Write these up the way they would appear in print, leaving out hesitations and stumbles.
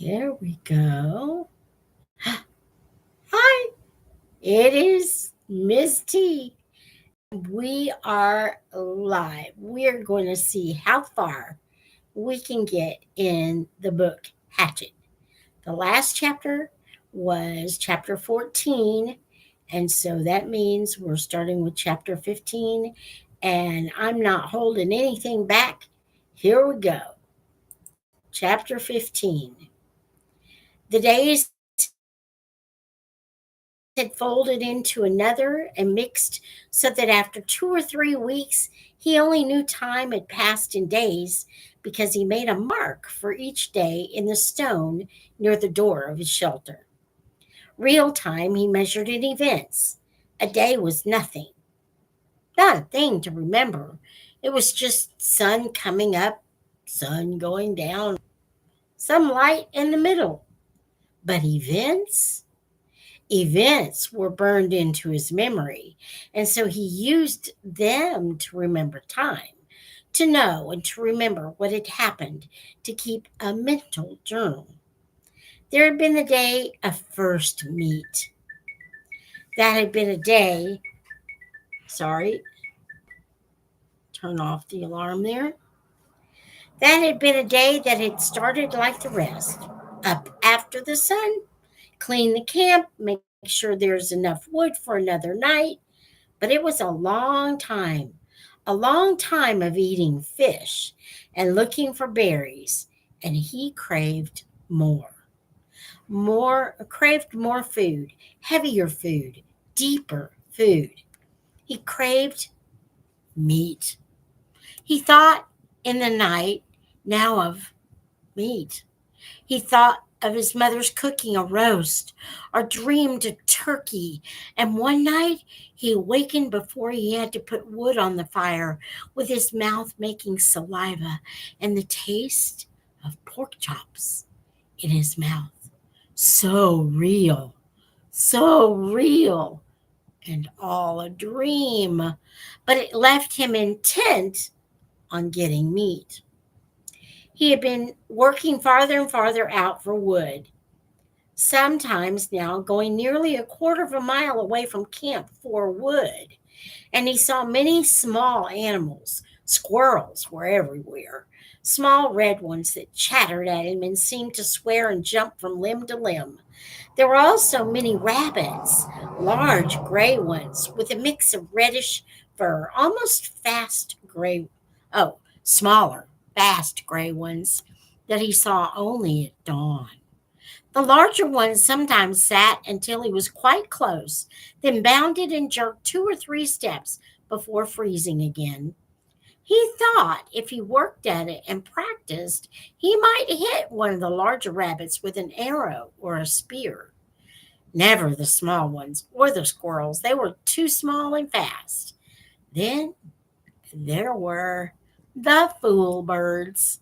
Here we go. Hi, it is Miss T. We are live. We're going to see how far we can get in the book Hatchet. The last chapter was chapter 14, and so that means we're starting with chapter 15, and I'm not holding anything back. Here we go. Chapter 15. The days had folded into another and mixed so that after 2 or 3 weeks he only knew time had passed in days because he made a mark for each day in the stone near the door of his shelter. Real time he measured in events. A day was nothing, not a thing to remember. It was just sun coming up, sun going down, some light in the middle. But events were burned into his memory, and so he used them to remember time, to know and to remember what had happened, to keep a mental journal. There had been the day of first meet. That had been a day, sorry, turn off the alarm there. That had been a day that had started like the rest. Up after the sun, clean the camp, make sure there's enough wood for another night. But it was a long time of eating fish and looking for berries, and he craved craved more food, heavier food, deeper food. He craved meat. He thought in the night now of meat. He thought of his mother's cooking a roast or dreamed a turkey. And one night he awakened before he had to put wood on the fire with his mouth making saliva and the taste of pork chops in his mouth. So real, and all a dream. But it left him intent on getting meat. He had been working farther and farther out for wood, sometimes now going nearly a quarter of a mile away from camp for wood. And he saw many small animals. Squirrels were everywhere, small red ones that chattered at him and seemed to swear and jump from limb to limb. There were also many rabbits, large gray ones with a mix of reddish fur, almost fast gray, oh, smaller, fast gray ones that he saw only at dawn. The larger ones sometimes sat until he was quite close, then bounded and jerked 2 or 3 steps before freezing again. He thought if he worked at it and practiced, he might hit one of the larger rabbits with an arrow or a spear. Never the small ones or the squirrels. They were too small and fast. Then there were the fool birds.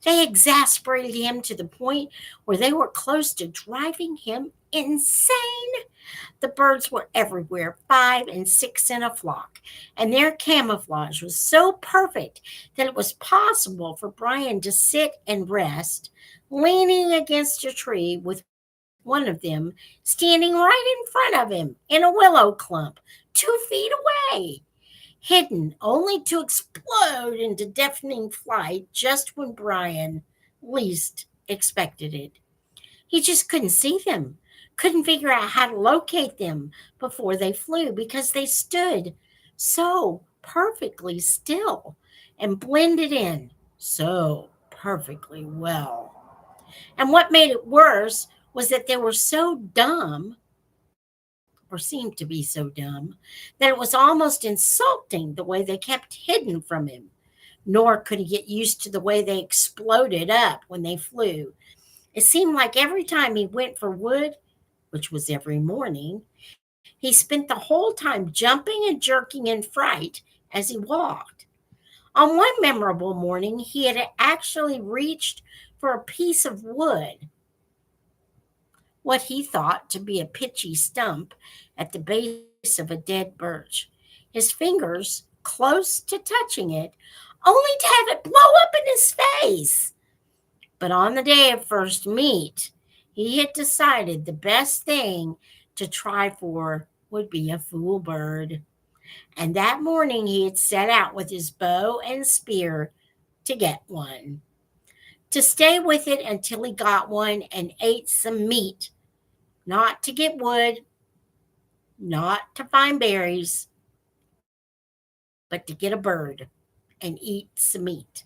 They exasperated him to the point where they were close to driving him insane. The birds were everywhere, 5 and 6 in a flock, and their camouflage was so perfect that it was possible for Brian to sit and rest, leaning against a tree with one of them standing right in front of him in a willow clump, 2 feet away, hidden only to explode into deafening flight just when Brian least expected it. He just couldn't see them, couldn't figure out how to locate them before they flew because they stood so perfectly still and blended in so perfectly well. And what made it worse was that they were so dumb, or seemed to be so dumb, that it was almost insulting the way they kept hidden from him. Nor could he get used to the way they exploded up when they flew. It seemed like every time he went for wood, which was every morning, he spent the whole time jumping and jerking in fright as he walked. On one memorable morning, he had actually reached for a piece of wood, what he thought to be a pitchy stump at the base of a dead birch. His fingers close to touching it, only to have it blow up in his face. But on the day of first meet, he had decided the best thing to try for would be a fool bird. And that morning he had set out with his bow and spear to get one, to stay with it until he got one and ate some meat, not to get wood, not to find berries, but to get a bird and eat some meat.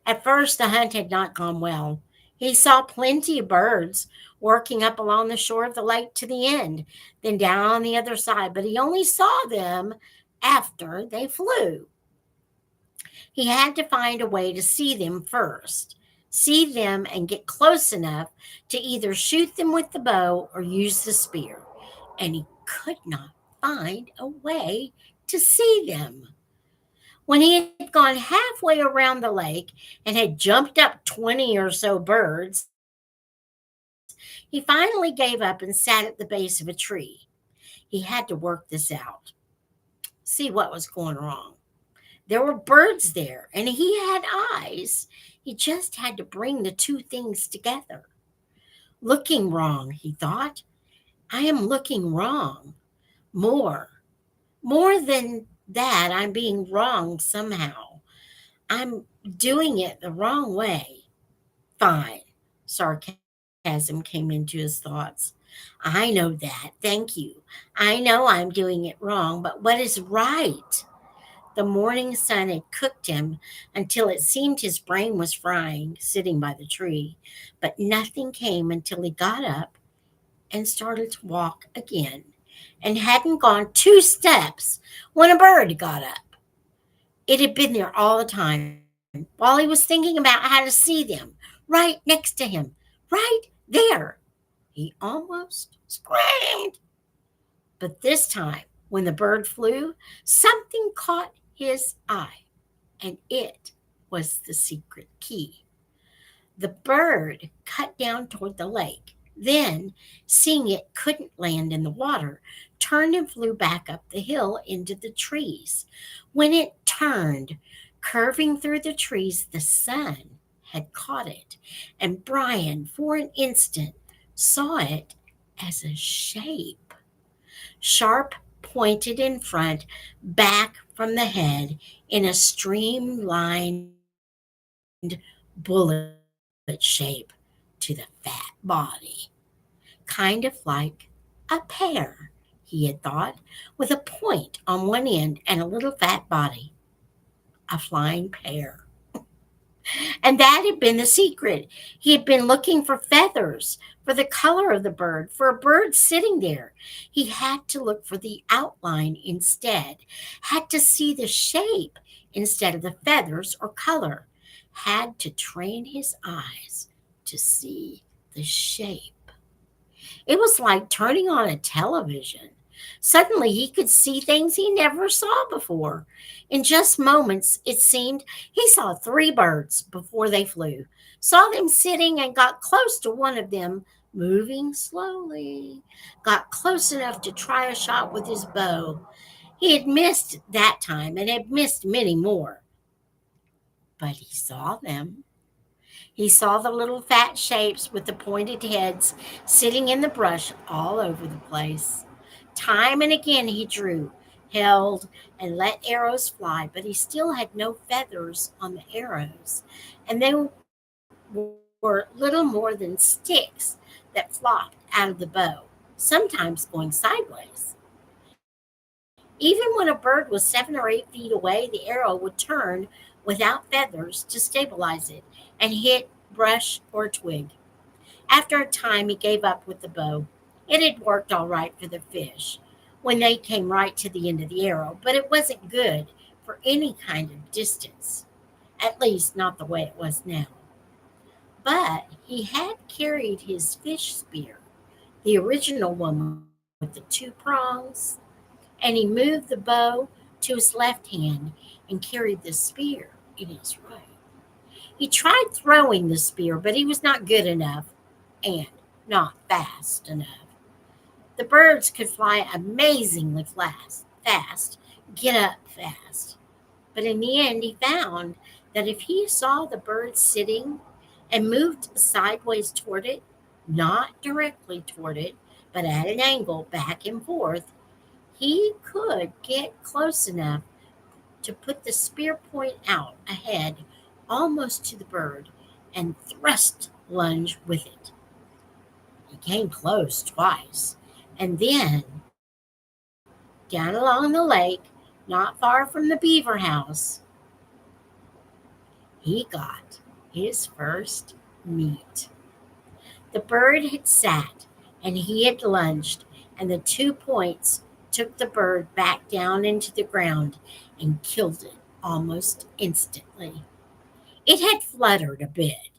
At first, the hunt had not gone well. He saw plenty of birds working up along the shore of the lake to the end, then down on the other side, but he only saw them after they flew. He had to find a way to see them first, see them and get close enough to either shoot them with the bow or use the spear. And he could not find a way to see them. When he had gone halfway around the lake and had jumped up 20 or so birds, he finally gave up and sat at the base of a tree. He had to work this out, see what was going wrong. There were birds there, and he had eyes. He just had to bring the two things together. Looking wrong, he thought. I am looking wrong. More. More than that, I'm being wrong somehow. I'm doing it the wrong way. Fine. Sarcasm came into his thoughts. I know that. Thank you. I know I'm doing it wrong, but what is right? The morning sun had cooked him until it seemed his brain was frying, sitting by the tree. But nothing came until he got up and started to walk again, and hadn't gone 2 steps when a bird got up. It had been there all the time, while he was thinking about how to see them, right next to him, right there. He almost screamed. But this time, when the bird flew, something caught his eye, and it was the secret key. The bird cut down toward the lake. Then, seeing it couldn't land in the water, turned and flew back up the hill into the trees. When it turned, curving through the trees, the sun had caught it, and Brian, for an instant, saw it as a shape, sharp pointed in front, back from the head, in a streamlined bullet shape to the fat body, kind of like a pear, he had thought, with a point on one end and a little fat body. A flying pear. And that had been the secret. He had been looking for feathers, for the color of the bird, for a bird sitting there. He had to look for the outline instead, had to see the shape instead of the feathers or color, had to train his eyes to see the shape. It was like turning on a television. Suddenly he could see things he never saw before. In just moments, it seemed, he saw 3 birds before they flew, saw them sitting and got close to one of them, moving slowly, got close enough to try a shot with his bow. He had missed that time and had missed many more, but he saw them. He saw the little fat shapes with the pointed heads sitting in the brush all over the place. Time and again he drew, held, and let arrows fly, but he still had no feathers on the arrows, and they were little more than sticks that flopped out of the bow, sometimes going sideways. Even when a bird was 7 or 8 feet away, the arrow would turn without feathers to stabilize it and hit brush or twig. After a time, he gave up with the bow. It had worked all right for the fish when they came right to the end of the arrow, but it wasn't good for any kind of distance, at least not the way it was now. But he had carried his fish spear, the original one with the 2 prongs, and he moved the bow to his left hand and carried the spear in his right. He tried throwing the spear, but he was not good enough and not fast enough. The birds could fly amazingly fast, get up fast. But in the end, he found that if he saw the birds sitting and moved sideways toward it, not directly toward it, but at an angle back and forth, he could get close enough to put the spear point out ahead almost to the bird and thrust lunge with it. He came close twice, and then down along the lake, not far from the beaver house, he got his first meat. The bird had sat and he had lunged, and the 2 points took the bird back down into the ground and killed it almost instantly. It had fluttered a bit,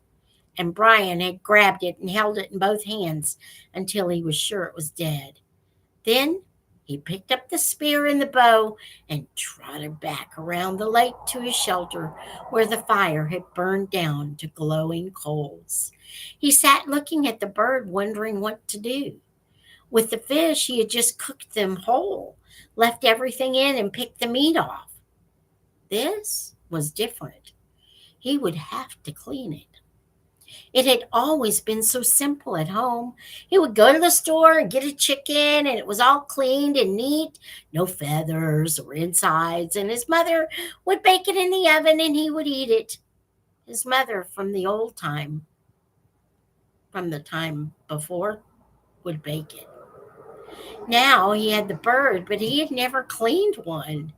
and Brian had grabbed it and held it in both hands until he was sure it was dead. Then he picked up the spear and the bow and trotted back around the lake to his shelter where the fire had burned down to glowing coals. He sat looking at the bird, wondering what to do. With the fish, he had just cooked them whole, left everything in, and picked the meat off. This was different. He would have to clean it. It had always been so simple at home. He would go to the store and get a chicken, and it was all cleaned and neat, no feathers or insides, and his mother would bake it in the oven and he would eat it. His mother from the old time, from the time before, would bake it. Now he had the bird, but he had never cleaned one,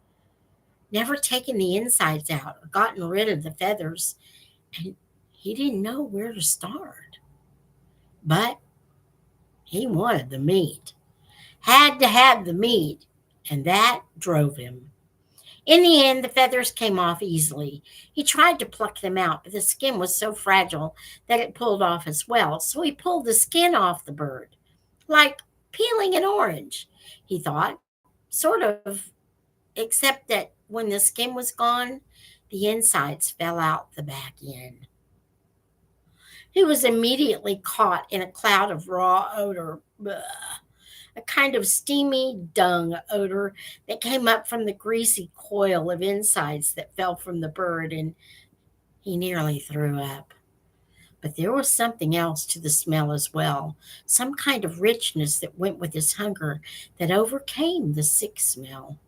never taken the insides out or gotten rid of the feathers, and he didn't know where to start. But he wanted the meat, had to have the meat, and that drove him. In the end, the feathers came off easily. He tried to pluck them out, but the skin was so fragile that it pulled off as well. So he pulled the skin off the bird, like peeling an orange, he thought, sort of, except that when the skin was gone, the insides fell out the back end. He was immediately caught in a cloud of raw odor. Bleh, a kind of steamy dung odor that came up from the greasy coil of insides that fell from the bird, and he nearly threw up. But there was something else to the smell as well, some kind of richness that went with his hunger that overcame the sick smell.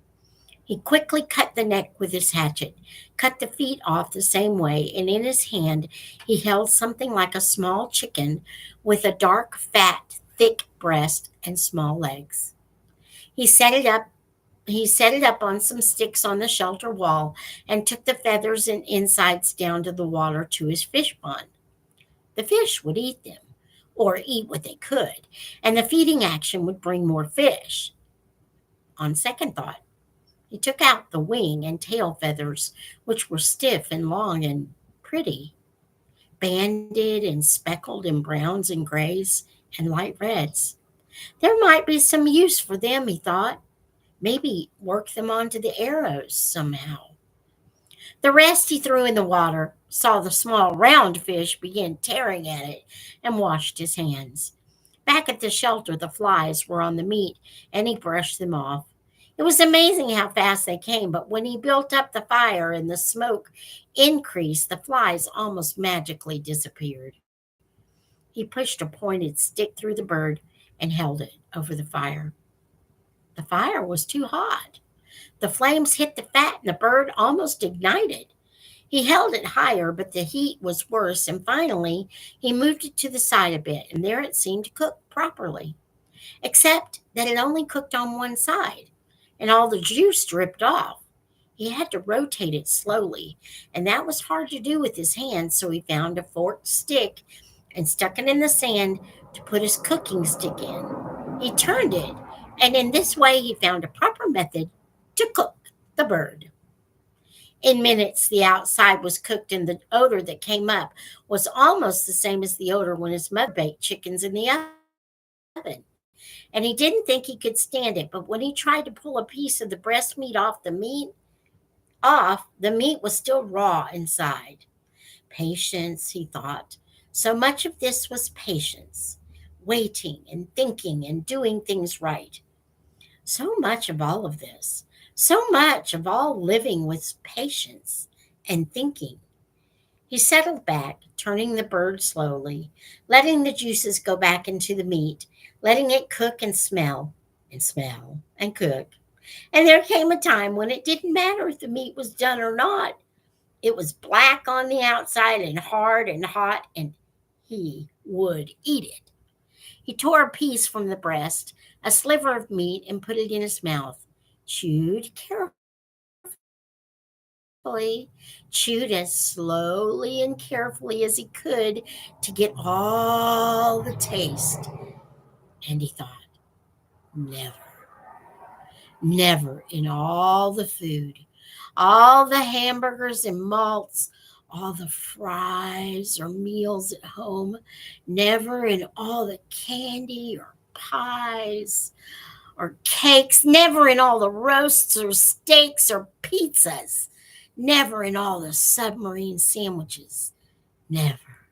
He quickly cut the neck with his hatchet, cut the feet off the same way, and in his hand he held something like a small chicken with a dark, fat, thick breast and small legs. He set it up. He set it up on some sticks on the shelter wall and took the feathers and insides down to the water to his fish pond. The fish would eat them, or eat what they could, and the feeding action would bring more fish. On second thought, he took out the wing and tail feathers, which were stiff and long and pretty, banded and speckled in browns and grays and light reds. There might be some use for them, he thought. Maybe work them onto the arrows somehow. The rest he threw in the water, saw the small round fish begin tearing at it, and washed his hands. Back at the shelter, the flies were on the meat, and he brushed them off. It was amazing how fast they came, but when he built up the fire and the smoke increased, the flies almost magically disappeared. He pushed a pointed stick through the bird and held it over the fire. The fire was too hot. The flames hit the fat, and the bird almost ignited. He held it higher, but the heat was worse, and finally he moved it to the side a bit, and there it seemed to cook properly, except that it only cooked on one side, and all the juice dripped off. He had to rotate it slowly, and that was hard to do with his hands, so he found a forked stick and stuck it in the sand to put his cooking stick in. He turned it, and in this way he found a proper method to cook the bird. In minutes, the outside was cooked, and the odor that came up was almost the same as the odor when his mother baked chickens in the oven. And he didn't think he could stand it, but when he tried to pull a piece of the breast meat off, the meat was still raw inside. Patience, he thought. So much of this was patience, waiting and thinking and doing things right. So much of all of this, so much of all living was patience and thinking. He settled back, turning the bird slowly, letting the juices go back into the meat, letting it cook and smell and cook. And there came a time when it didn't matter if the meat was done or not. It was black on the outside and hard and hot, and he would eat it. He tore a piece from the breast, a sliver of meat, and put it in his mouth. Chewed carefully, chewed as slowly and carefully as he could to get all the taste. And he thought, never, never in all the food, all the hamburgers and malts, all the fries or meals at home, never in all the candy or pies or cakes, never in all the roasts or steaks or pizzas, never in all the submarine sandwiches, never,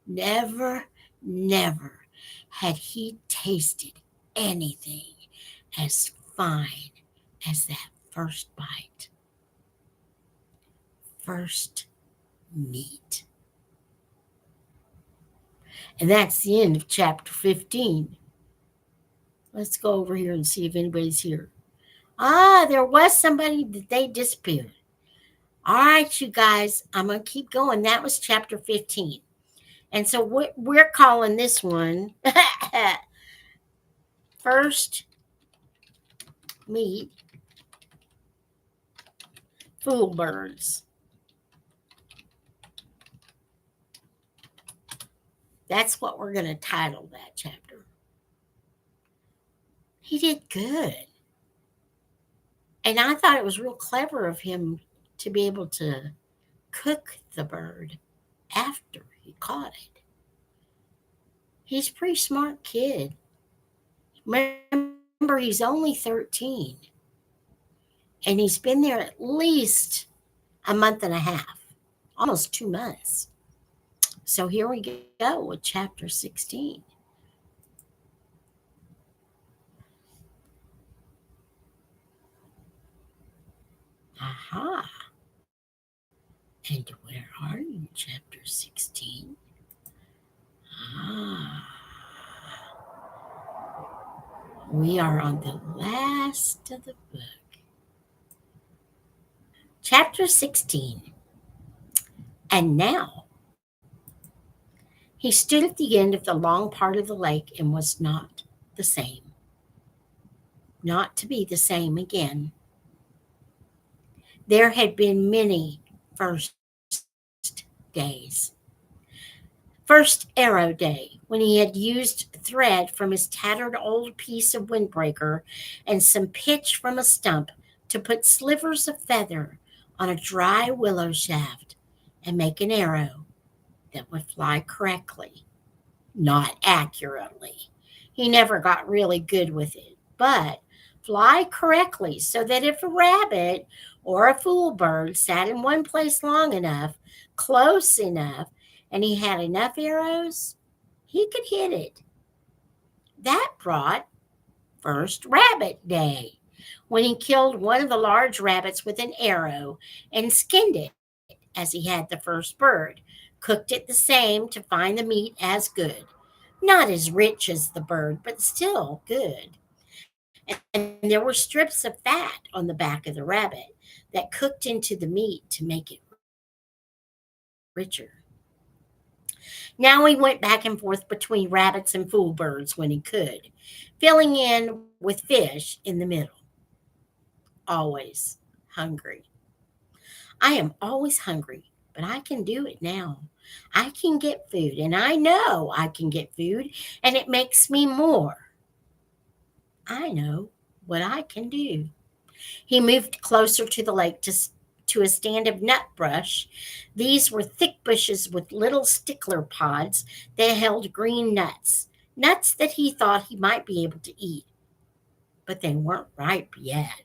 never, never had he tasted anything as fine as that first bite. First meat. And that's the end of chapter 15. Let's go over here and see if anybody's here. Ah, there was somebody that they disappeared. All right, you guys, I'm going to keep going. That was chapter 15. And so we're calling this one First Meet Fool Birds. That's what we're going to title that chapter. He did good. And I thought it was real clever of him to be able to cook the bird after he caught it. He's a pretty smart kid. Remember, he's only 13. And he's been there at least a month and a half, almost 2 months. So here we go with chapter 16. Aha. And where are you, chapter 16? Ah. We are on the last of the book. Chapter 16. And now he stood at the end of the long part of the lake and was not the same. Not to be the same again. There had been many first days. First arrow day, when he had used thread from his tattered old piece of windbreaker and some pitch from a stump to put slivers of feather on a dry willow shaft and make an arrow that would fly correctly, not accurately. He never got really good with it, but fly correctly so that if a rabbit or a fool bird sat in one place long enough, close enough, and he had enough arrows, he could hit it. That brought first rabbit day, when he killed one of the large rabbits with an arrow and skinned it as he had the first bird, cooked it the same to find the meat as good. Not as rich as the bird, but still good. And there were strips of fat on the back of the rabbit that cooked into the meat to make it richer. Now he went back and forth between rabbits and fool birds when he could, filling in with fish in the middle. Always hungry. I am always hungry, but I can do it now. I can get food, and I know I can get food, and it makes me more. I know what I can do. He moved closer to the lake to a stand of nut brush. These were thick bushes with little stickler pods that held green nuts, nuts that he thought he might be able to eat, but they weren't ripe yet.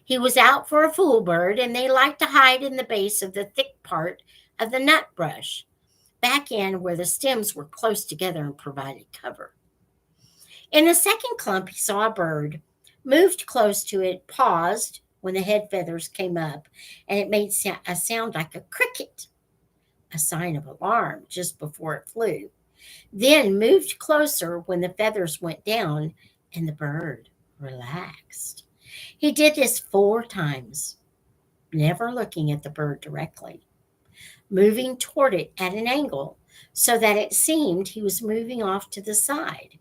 He was out for a fool bird, and they liked to hide in the base of the thick part of the nut brush, back in where the stems were close together and provided cover. In the second clump, he saw a bird, moved close to it, paused when the head feathers came up, and it made a sound like a cricket. a sign of alarm just before it flew, then moved closer when the feathers went down and the bird relaxed. He did this 4 times, never looking at the bird directly, moving toward it at an angle so that it seemed he was moving off to the side.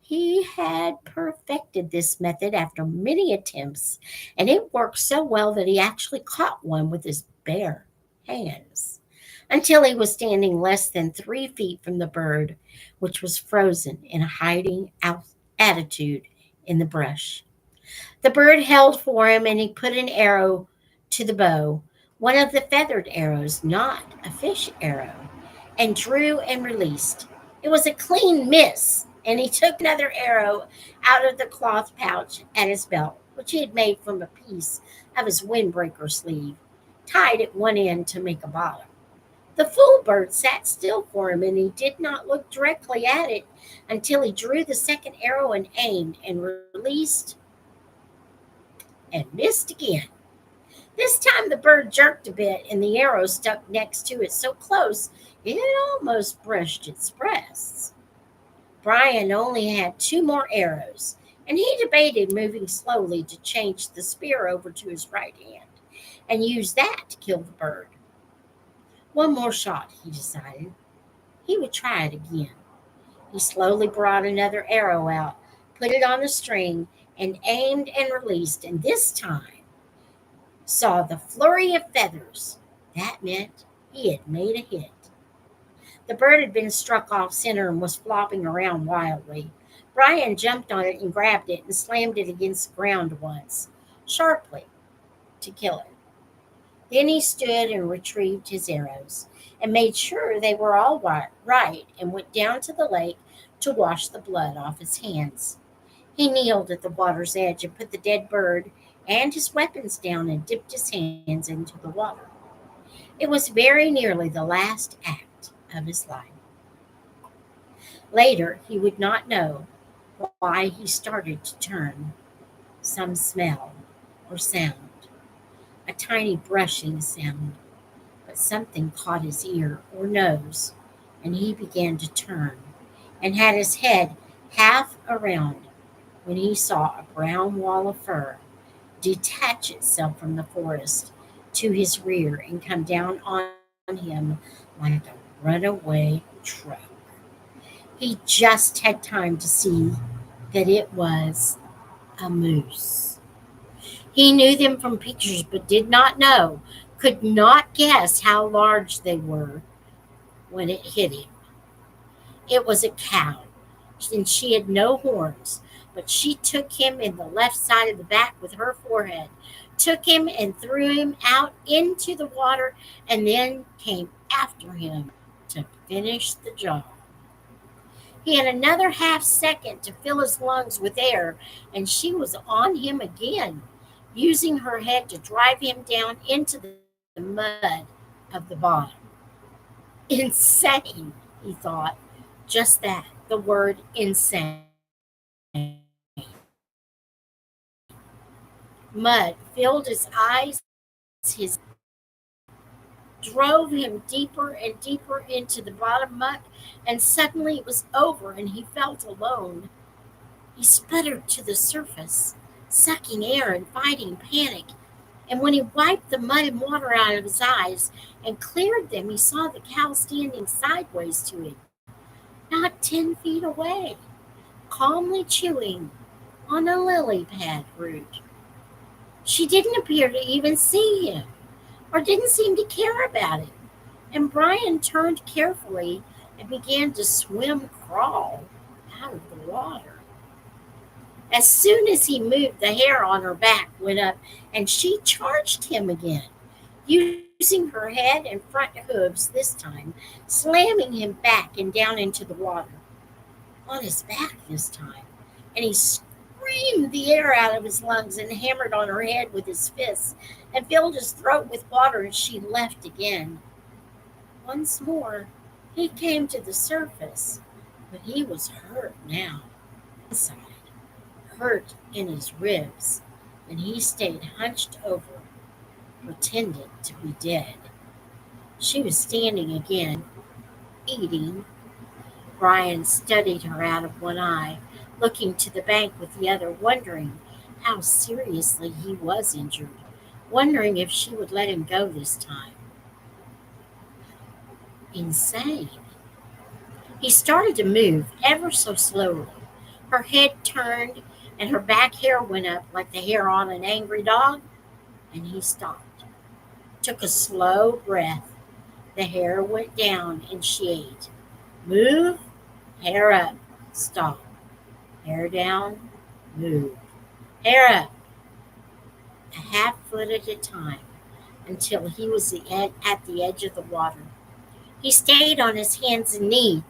He had perfected this method after many attempts, and it worked so well that he actually caught one with his bare hands until he was standing less than 3 feet from the bird, which was frozen in a hiding attitude in the brush. The bird held for him, and he put an arrow to the bow, one of the feathered arrows, not a fish arrow, and drew and released. It was a clean miss, and he took another arrow out of the cloth pouch at his belt, which he had made from a piece of his windbreaker sleeve, tied at one end to make a bottom. The fool bird sat still for him, and he did not look directly at it until he drew the second arrow and aimed and released and missed again. This time the bird jerked a bit, and the arrow stuck next to it so close it almost brushed its breast. Brian only had 2 more arrows, and he debated moving slowly to change the spear over to his right hand and use that to kill the bird. One more shot, he decided. He would try it again. He slowly brought another arrow out, put it on the string, and aimed and released, and this time saw the flurry of feathers. That meant he had made a hit. The bird had been struck off center and was flopping around wildly. Brian jumped on it and grabbed it and slammed it against the ground once, sharply, to kill it. Then he stood and retrieved his arrows and made sure they were all right and went down to the lake to wash the blood off his hands. He kneeled at the water's edge and put the dead bird and his weapons down and dipped his hands into the water. It was very nearly the last act of his life. Later, he would not know why he started to turn. Some smell or sound, a tiny brushing sound, but something caught his ear or nose, and he began to turn and had his head half around when he saw a brown wall of fur detach itself from the forest to his rear and come down on him like a runaway truck. He just had time to see that it was a moose. He knew them from pictures, but did not know, could not guess how large they were when it hit him. It was a cow, and she had no horns, but she took him in the left side of the back with her forehead, took him and threw him out into the water, and then came after him to finish the job. He had another half second to fill his lungs with air, and she was on him again, using her head to drive him down into the mud of the bottom. Insane, he thought. Just that, the word insane. Mud filled his eyes, his drove him deeper and deeper into the bottom muck, and suddenly it was over and he felt alone. He sputtered to the surface, sucking air and fighting panic. And when he wiped the mud and water out of his eyes and cleared them, he saw the cow standing sideways to him, not 10 feet away, calmly chewing on a lily pad root. She didn't appear to even see him or didn't seem to care about it. And Brian turned carefully and began to swim crawl out of the water. As soon as he moved, the hair on her back went up, and she charged him again, using her head and front hooves this time, slamming him back and down into the water. On his back this time, and he screamed the air out of his lungs and hammered on her head with his fists and filled his throat with water as she left again. Once more, he came to the surface, but he was hurt now, inside, hurt in his ribs, and he stayed hunched over, pretending to be dead. She was standing again, eating. Brian studied her out of one eye, looking to the bank with the other, wondering how seriously he was injured, wondering if she would let him go this time. Insane. He started to move ever so slowly. Her head turned and her back hair went up like the hair on an angry dog, and he stopped. Took a slow breath. The hair went down and she ate. Move, hair up, stop. Hair down, move. Hair up, a half foot at a time, until he was at the edge of the water. He stayed on his hands and knees.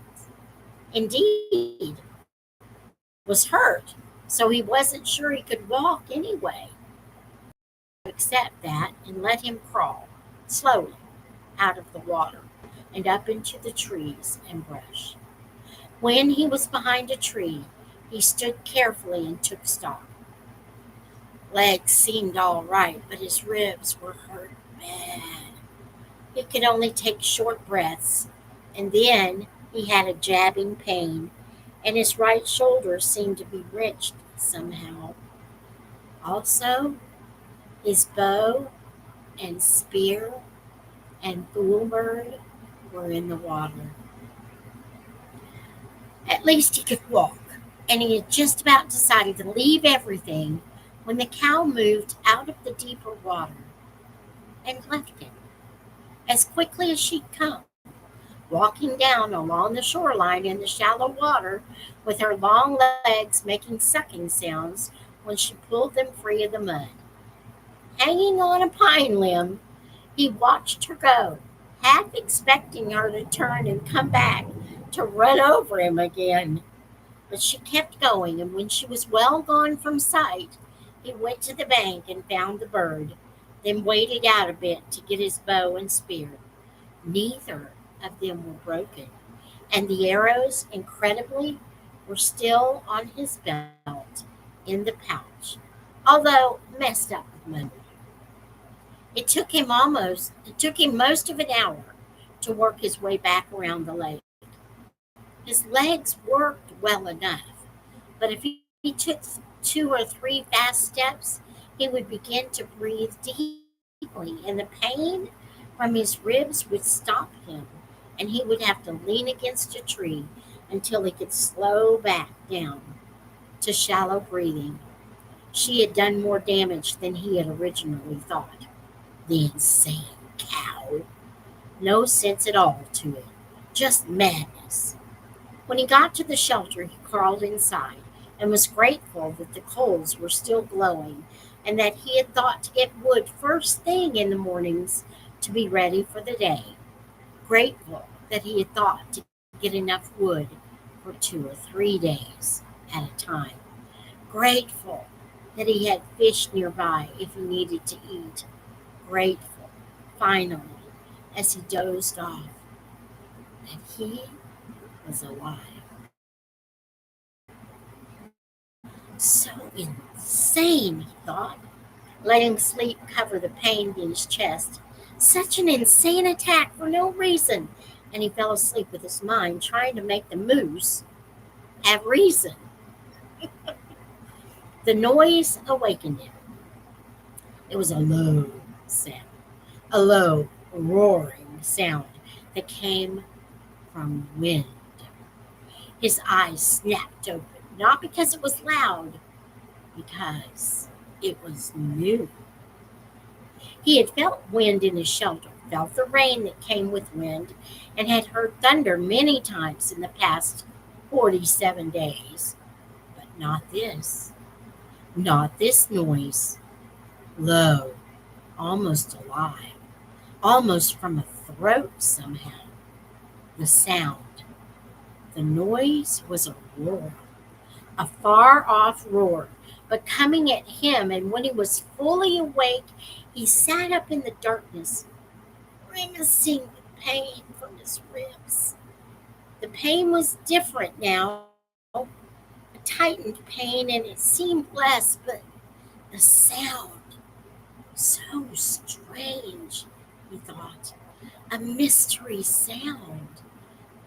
Indeed, was hurt, so he wasn't sure he could walk anyway. Accept that and let him crawl slowly out of the water and up into the trees and brush. When he was behind a tree, he stood carefully and took stock. Legs seemed all right, but his ribs were hurt bad. He could only take short breaths, and then he had a jabbing pain, and his right shoulder seemed to be wrenched somehow. Also, his bow and spear and foolbird were in the water. At least he could walk, and he had just about decided to leave everything when the cow moved out of the deeper water and left him as quickly as she'd come, walking down along the shoreline in the shallow water with her long legs making sucking sounds when she pulled them free of the mud. Hanging on a pine limb, he watched her go, half expecting her to turn and come back to run over him again. But she kept going, and when she was well gone from sight, he went to the bank and found the bird, then waded out a bit to get his bow and spear. Neither of them were broken, and the arrows, incredibly, were still on his belt in the pouch, although messed up with mud. It took him most of an hour to work his way back around the lake. His legs worked well enough, but if he took 2 or 3 fast steps, he would begin to breathe deeply, and the pain from his ribs would stop him, and he would have to lean against a tree until he could slow back down to shallow breathing. She had done more damage than he had originally thought. The insane cow. No sense at all to it. Just madness. When he got to the shelter, he crawled inside and was grateful that the coals were still glowing and that he had thought to get wood first thing in the mornings to be ready for the day. Grateful that he had thought to get enough wood for 2 or 3 days at a time. Grateful that he had fish nearby if he needed to eat. Grateful, finally, as he dozed off, that he was alive. So insane, he thought, letting sleep cover the pain in his chest. Such an insane attack for no reason. And he fell asleep with his mind trying to make the moose have reason. The noise awakened him. It was a low sound, a low, roaring sound that came from wind. His eyes snapped open, not because it was loud, because it was new. He had felt wind in his shelter, felt the rain that came with wind, and had heard thunder many times in the past 47 days. But not this. Not this noise. Low, almost alive, almost from a throat somehow. The sound, the noise was a roar, a far off roar, but coming at him, and when he was fully awake, he sat up in the darkness, grimacing with pain from his ribs. The pain was different now, a tightened pain, and it seemed less, but the sound, so strange, he thought. a mystery sound,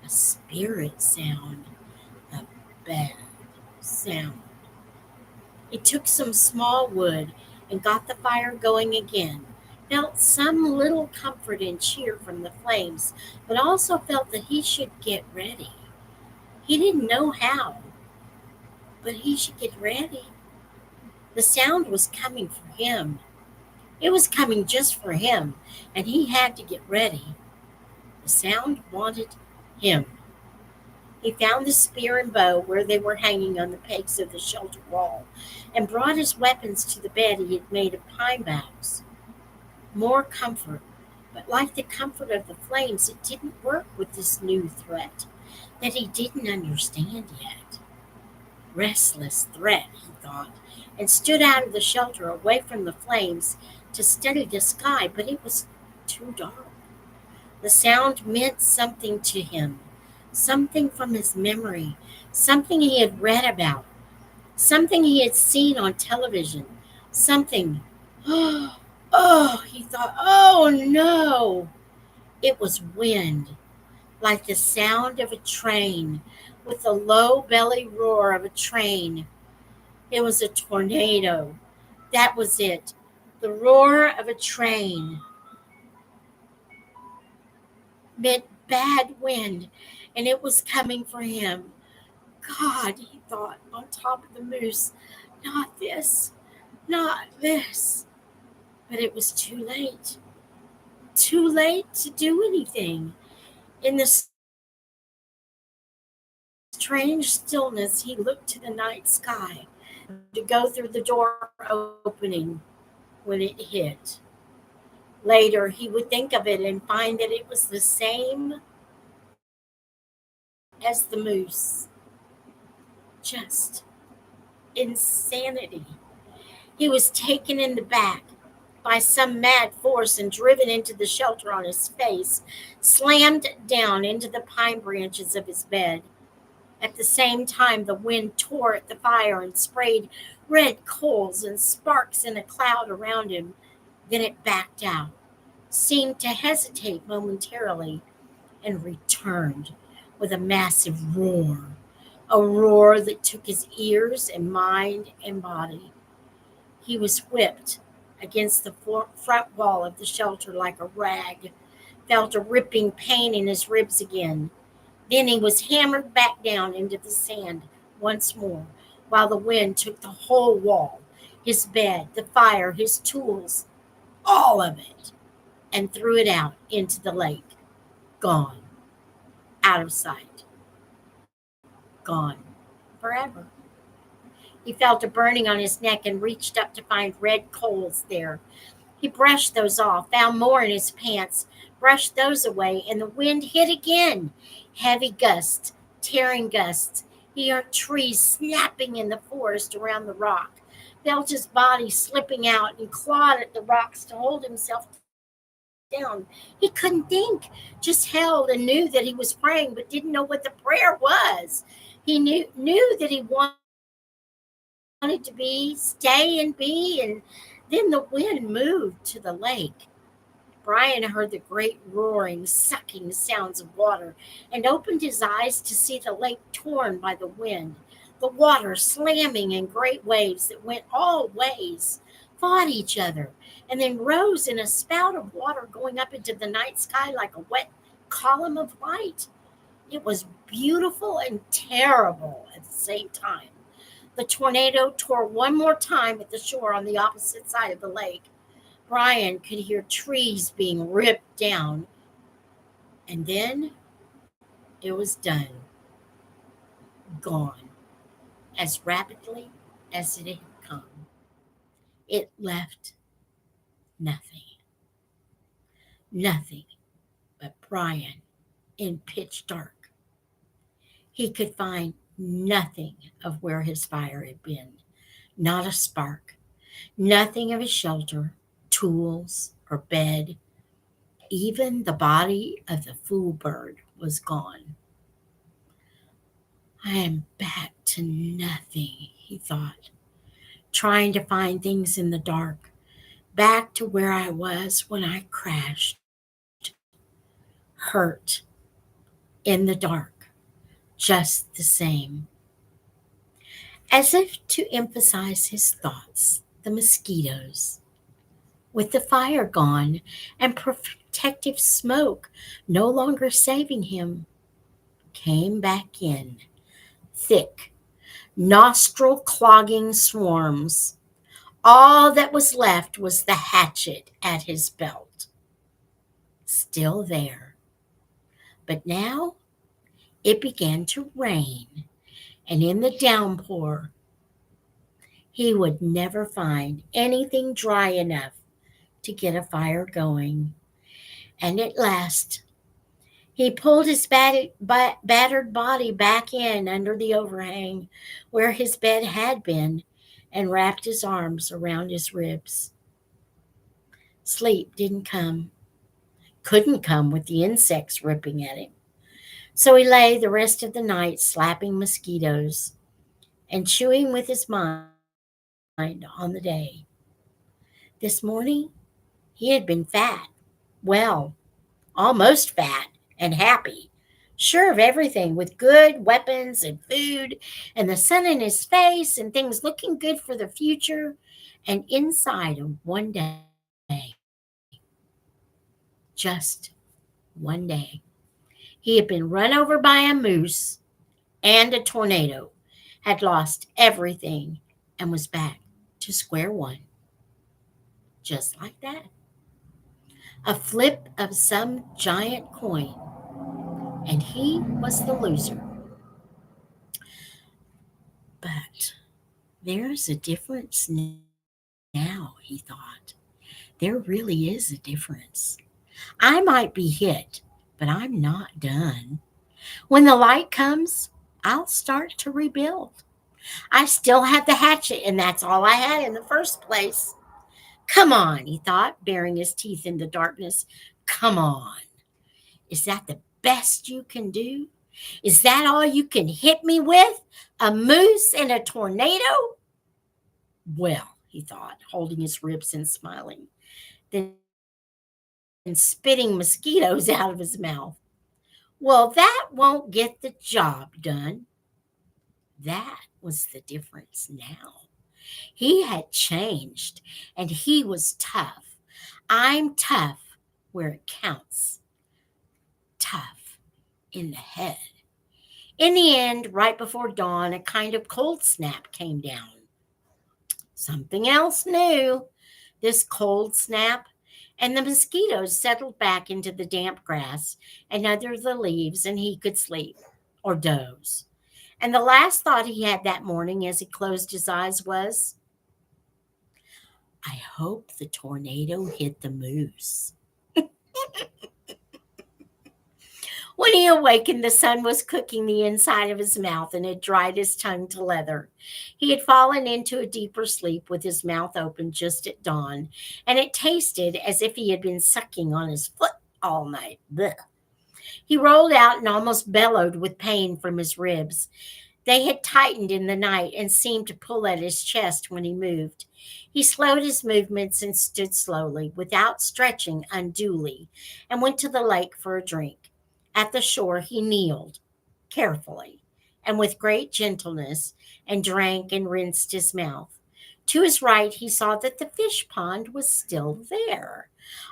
a spirit sound, a bad sound. He took some small wood and got the fire going again. Felt some little comfort and cheer from the flames, but also felt that he should get ready. He didn't know how, but he should get ready. The sound was coming for him. It was coming just for him, and he had to get ready. The sound wanted him. He found the spear and bow where they were hanging on the pegs of the shelter wall, and brought his weapons to the bed he had made of pine boughs. More comfort, but like the comfort of the flames, it didn't work with this new threat that he didn't understand yet. Restless threat, he thought, and stood out of the shelter away from the flames to study the sky, but it was too dark. The sound meant something to him, something from his memory, something he had read about, something he had seen on television, something. Oh, he thought, oh no! It was wind, like the sound of a train, with the low belly roar of a train. It was a tornado. That was it. The roar of a train meant bad wind, and it was coming for him. God, he thought, on top of the moose, not this, not this. But it was too late. Too late to do anything. In the strange stillness, he looked to the night sky to go through the door opening when it hit. Later, he would think of it and find that it was the same as the moose. Just insanity. He was taken in the back by some mad force and driven into the shelter on his face, slammed down into the pine branches of his bed. At the same time, the wind tore at the fire and sprayed red coals and sparks in a cloud around him. Then it backed out, seemed to hesitate momentarily, and returned with a massive roar, a roar that took his ears and mind and body. He was whipped against the front wall of the shelter like a rag, felt a ripping pain in his ribs again. Then he was hammered back down into the sand once more, while the wind took the whole wall, his bed, the fire, his tools, all of it, and threw it out into the lake. Gone, out of sight, gone, forever. He felt a burning on his neck and reached up to find red coals there. He brushed those off, found more in his pants, brushed those away, and the wind hit again. Heavy gusts, tearing gusts. He heard trees snapping in the forest around the rock, felt his body slipping out and clawed at the rocks to hold himself down. He couldn't think, just held and knew that he was praying, but didn't know what the prayer was. He knew that he wanted to be, stay and be, and then the wind moved to the lake. Brian heard the great roaring, sucking sounds of water and opened his eyes to see the lake torn by the wind, the water slamming in great waves that went all ways, fought each other, and then rose in a spout of water going up into the night sky like a wet column of light. It was beautiful and terrible at the same time. The tornado tore one more time at the shore on the opposite side of the lake. Brian could hear trees being ripped down, and then it was done, gone, as rapidly as it had come. It left nothing, nothing but Brian in pitch dark. He could find nothing of where his fire had been, not a spark, nothing of his shelter, tools, or bed. Even the body of the fool bird was gone. I am back to nothing, he thought, trying to find things in the dark, back to where I was when I crashed. hurt in the dark, just the same. As if to emphasize his thoughts, the mosquitoes, with the fire gone and protective smoke no longer saving him, came back in, thick, nostril clogging swarms. All that was left was the hatchet at his belt, still there. But now it began to rain, and in the downpour, he would never find anything dry enough to get a fire going. And at last, he pulled his battered body back in under the overhang where his bed had been and wrapped his arms around his ribs. Sleep didn't come, couldn't come with the insects ripping at him. So he lay the rest of the night slapping mosquitoes and chewing with his mind on the day. This morning, he had been fat, well, almost fat, and happy, sure of everything, with good weapons and food, and the sun in his face, and things looking good for the future. And inside of one day, just one day, he had been run over by a moose and a tornado, had lost everything, and was back to square one, just like that. A flip of some giant coin, and he was the loser. But there's a difference now, he thought. There really is a difference. I might be hit, but I'm not done. When the light comes, I'll start to rebuild. I still have the hatchet, and that's all I had in the first place. Come on, he thought, baring his teeth in the darkness. Come on. Is that the best you can do? Is that all you can hit me with? A moose and a tornado? Well, he thought, holding his ribs and smiling, then spitting mosquitoes out of his mouth. Well, that won't get the job done. That was the difference now. He had changed, and he was tough. I'm tough where it counts, tough in the head. In the end, right before dawn, a kind of cold snap came down. Something else new, this cold snap, and the mosquitoes settled back into the damp grass and under the leaves, and he could sleep or doze. And the last thought he had that morning as he closed his eyes was, I hope the tornado hit the moose. When he awakened, the sun was cooking the inside of his mouth and had dried his tongue to leather. He had fallen into a deeper sleep with his mouth open just at dawn, and it tasted as if he had been sucking on his foot all night. Blech. He rolled out and almost bellowed with pain from his ribs. They had tightened in the night and seemed to pull at his chest when he moved. He slowed his movements and stood slowly, without stretching unduly, and went to the lake for a drink. At the shore, he kneeled carefully and with great gentleness and drank and rinsed his mouth. To his right, he saw that the fish pond was still there,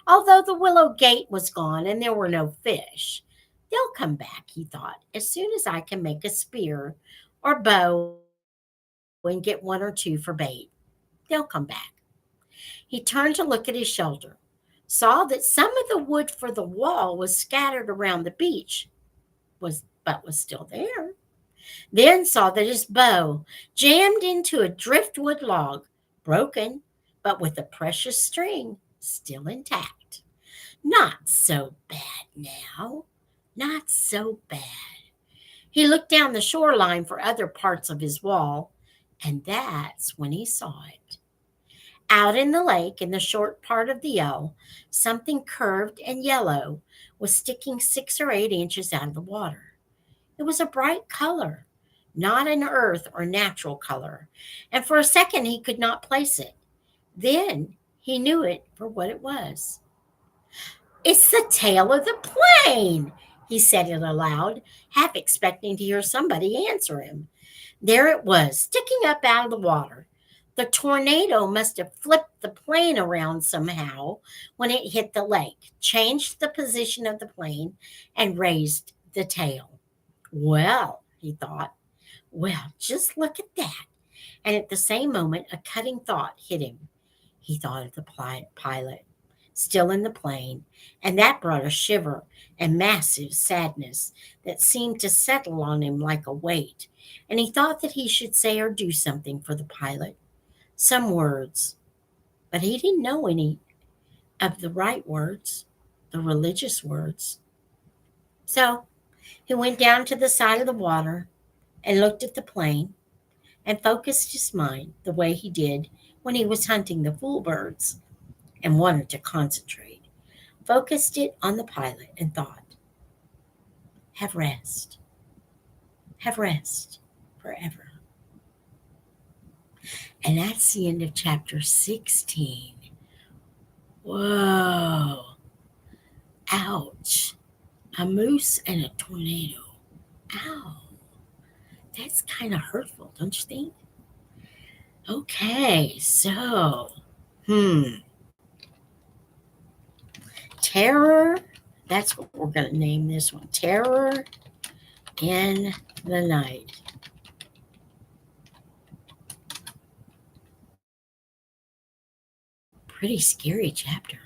although the willow gate was gone and there were no fish. They'll come back, he thought, as soon as I can make a spear or bow and get one or two for bait. They'll come back. He turned to look at his shoulder, saw that some of the wood for the wall was scattered around the beach, but was still there. Then saw that his bow jammed into a driftwood log, broken, but with the precious string still intact. Not so bad now. Not so bad. He looked down the shoreline for other parts of his wall, and that's when he saw it. Out in the lake, in the short part of the L, something curved and yellow was sticking 6 or 8 inches out of the water. It was a bright color, not an earth or natural color, and for a second he could not place it. Then he knew it for what it was. It's the tail of the plane, he said it aloud, half expecting to hear somebody answer him. There it was, sticking up out of the water. The tornado must have flipped the plane around somehow when it hit the lake, changed the position of the plane, and raised the tail. Well, he thought, well, just look at that. And at the same moment, a cutting thought hit him. He thought of the pilot, still in the plane, and that brought a shiver and massive sadness that seemed to settle on him like a weight. And he thought that he should say or do something for the pilot, some words, but he didn't know any of the right words, the religious words. So he went down to the side of the water and looked at the plane and focused his mind the way he did when he was hunting the fool birds and wanted to concentrate. Focused it on the pilot and thought, have rest forever. And that's the end of chapter 16. Whoa. Ouch. A moose and a tornado. Ow. That's kind of hurtful, don't you think? Okay, so, terror. That's what we're going to name this one. Terror in the Night. Pretty scary chapter.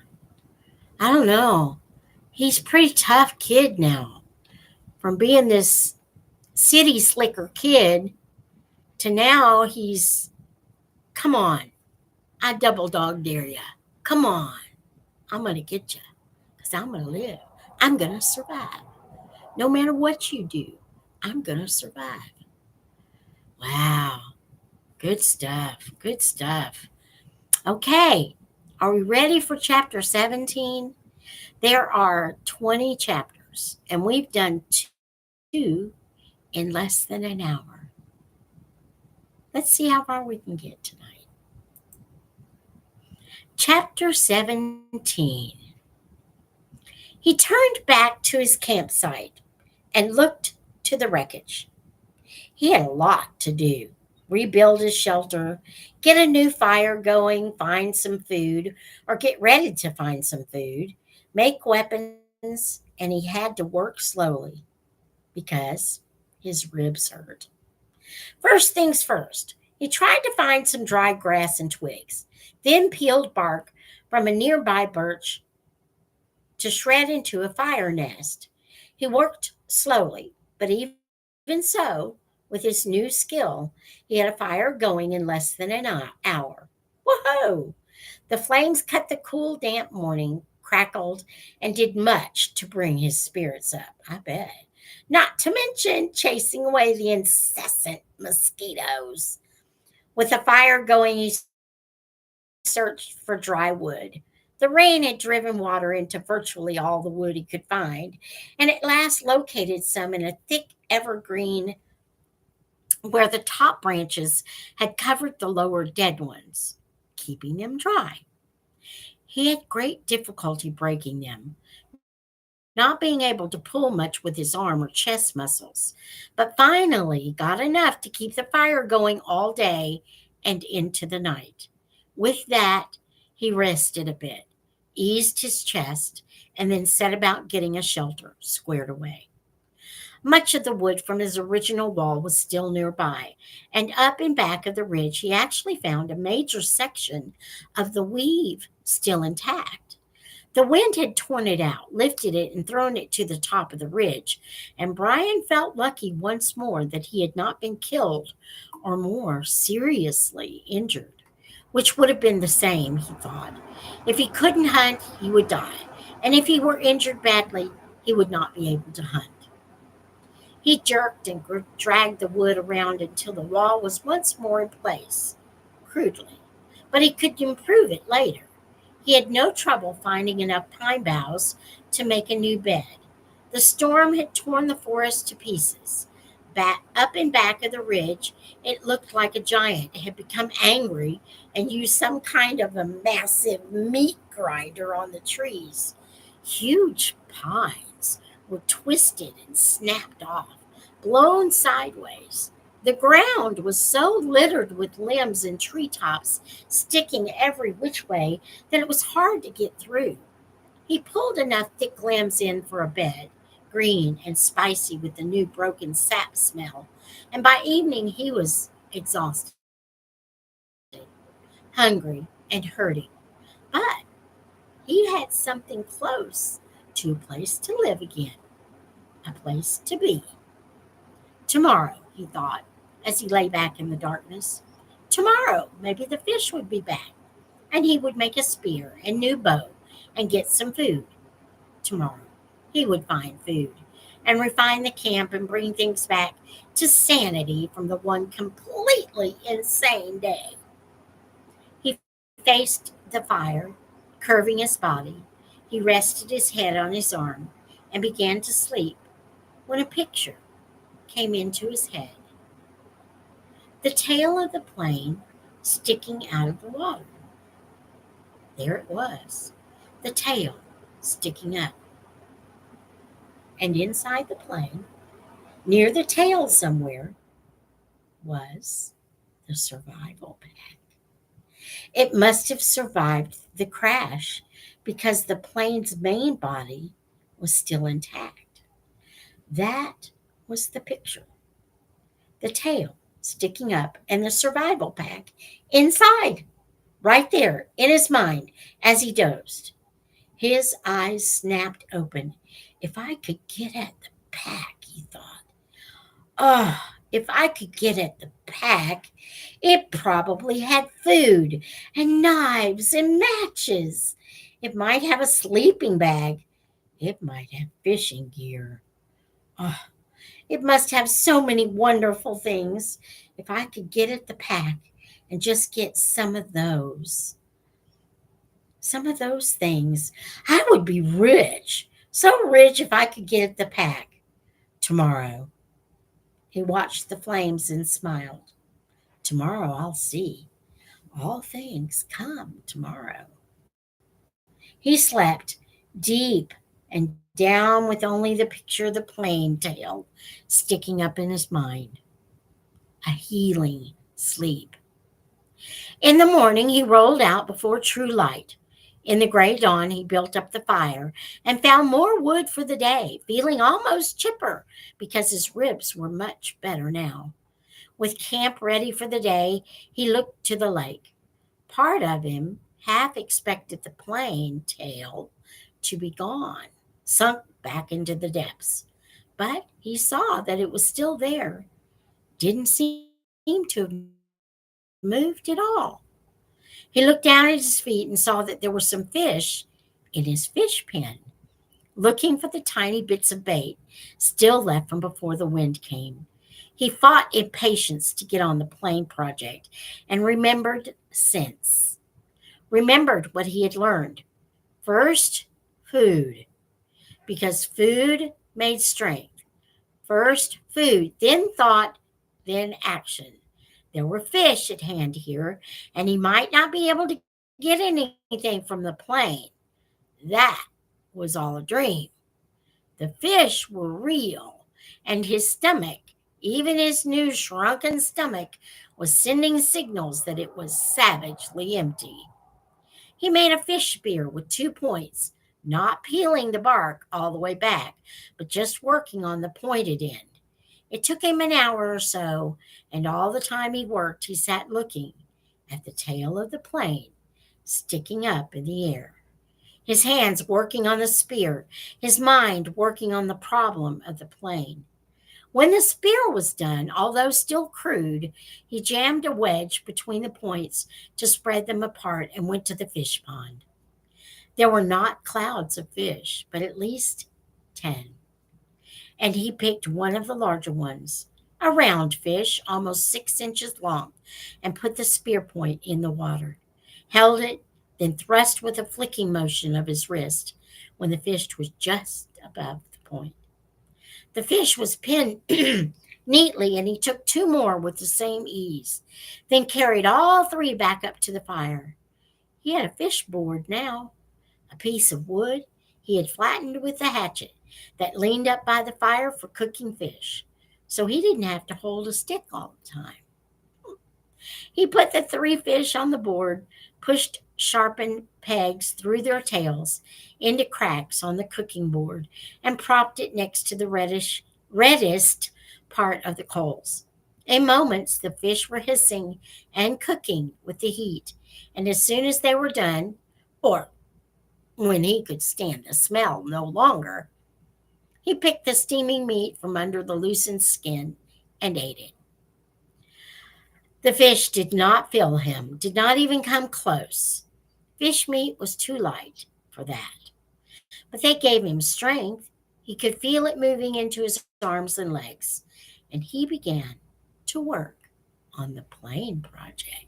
I don't know. He's a pretty tough kid now. From being this city slicker kid to now he's, come on, I double dog dare ya. Come on, I'm going to get you because I'm going to live. I'm going to survive. No matter what you do, I'm going to survive. Wow. Good stuff. Good stuff. Okay. Are we ready for chapter 17? There are 20 chapters, and we've done 2 in less than an hour. Let's see how far we can get tonight. Chapter 17. He turned back to his campsite and looked to the wreckage. He had a lot to do: rebuild his shelter, get a new fire going, find some food, or get ready to find some food, make weapons, and he had to work slowly because his ribs hurt. First things first, he tried to find some dry grass and twigs, then peeled bark from a nearby birch to shred into a fire nest. He worked slowly, but even so, with his new skill, he had a fire going in less than an hour. Whoa! The flames cut the cool, damp morning, crackled, and did much to bring his spirits up, I bet. Not to mention chasing away the incessant mosquitoes. With the fire going, he searched for dry wood. The rain had driven water into virtually all the wood he could find, and at last located some in a thick evergreen where the top branches had covered the lower dead ones, keeping them dry. He had great difficulty breaking them, not being able to pull much with his arm or chest muscles, but finally got enough to keep the fire going all day and into the night. With that, he rested a bit, eased his chest, and then set about getting a shelter squared away. Much of the wood from his original wall was still nearby, and up in back of the ridge he actually found a major section of the weave still intact. The wind had torn it out, lifted it, and thrown it to the top of the ridge, and Brian felt lucky once more that he had not been killed or more seriously injured, which would have been the same, he thought. If he couldn't hunt, he would die, and if he were injured badly, he would not be able to hunt. He jerked and dragged the wood around until the wall was once more in place, crudely. But he could improve it later. He had no trouble finding enough pine boughs to make a new bed. The storm had torn the forest to pieces. Up in back of the ridge, it looked like a giant had become angry and used some kind of a massive meat grinder on the trees. Huge pines were twisted and snapped off, blown sideways. The ground was so littered with limbs and treetops sticking every which way that it was hard to get through. He pulled enough thick limbs in for a bed, green and spicy with the new broken sap smell, and by evening he was exhausted, hungry, and hurting. But he had something close to a place to live again, a place to be. Tomorrow, he thought, as he lay back in the darkness. Tomorrow, maybe the fish would be back, and he would make a spear and new bow and get some food. Tomorrow, he would find food and refine the camp and bring things back to sanity from the one completely insane day. He faced the fire, curving his body. He rested his head on his arm and began to sleep when a picture came into his head. The tail of the plane sticking out of the water. There it was, the tail sticking up. And inside the plane, near the tail somewhere, was the survival pack. It must have survived the crash because the plane's main body was still intact. That was the picture. The tail sticking up and the survival pack inside, right there in his mind as he dozed. His eyes snapped open. If I could get at the pack, he thought. Oh, if I could get at the pack, it probably had food and knives and matches. It might have a sleeping bag. It might have fishing gear. Oh, it must have so many wonderful things. If I could get at the pack and just get some of those things, I would be rich. So rich if I could get at the pack. Tomorrow, he watched the flames and smiled. Tomorrow I'll see. All things come tomorrow. He slept deep and down with only the picture of the plane tail sticking up in his mind. A healing sleep. In the morning, he rolled out before true light. In the gray dawn, he built up the fire and found more wood for the day, feeling almost chipper because his ribs were much better now. With camp ready for the day, he looked to the lake. Part of him half expected the plane tail to be gone, sunk back into the depths. But he saw that it was still there, didn't seem to have moved at all. He looked down at his feet and saw that there were some fish in his fish pen, looking for the tiny bits of bait still left from before the wind came. He fought impatience to get on the plane project and remembered what he had learned. First, food, because food made strength. First, food, then thought, then action. There were fish at hand here, and he might not be able to get anything from the plane. That was all a dream. The fish were real, and his stomach, even his new shrunken stomach, was sending signals that it was savagely empty. He made a fish spear with 2 points, not peeling the bark all the way back, but just working on the pointed end. It took him an hour or so, and all the time he worked, he sat looking at the tail of the plane sticking up in the air. His hands working on the spear, his mind working on the problem of the plane. When the spear was done, although still crude, he jammed a wedge between the points to spread them apart and went to the fish pond. There were not clouds of fish, but at least 10. And he picked one of the larger ones, a round fish almost 6 inches long, and put the spear point in the water, held it, then thrust with a flicking motion of his wrist when the fish was just above the point. The fish was pinned neatly, and he took two more with the same ease, then carried all three back up to the fire. He had a fish board now, a piece of wood he had flattened with a hatchet that leaned up by the fire for cooking fish, so he didn't have to hold a stick all the time. He put the three fish on the board, pushed sharpened pegs through their tails into cracks on the cooking board, and propped it next to the reddest part of the coals. In moments, the fish were hissing and cooking with the heat, and as soon as they were done, or when he could stand the smell no longer, he picked the steaming meat from under the loosened skin and ate it. The fish did not feel him, did not even come close. Fish meat was too light for that. But they gave him strength. He could feel it moving into his arms and legs, and he began to work on the plane project.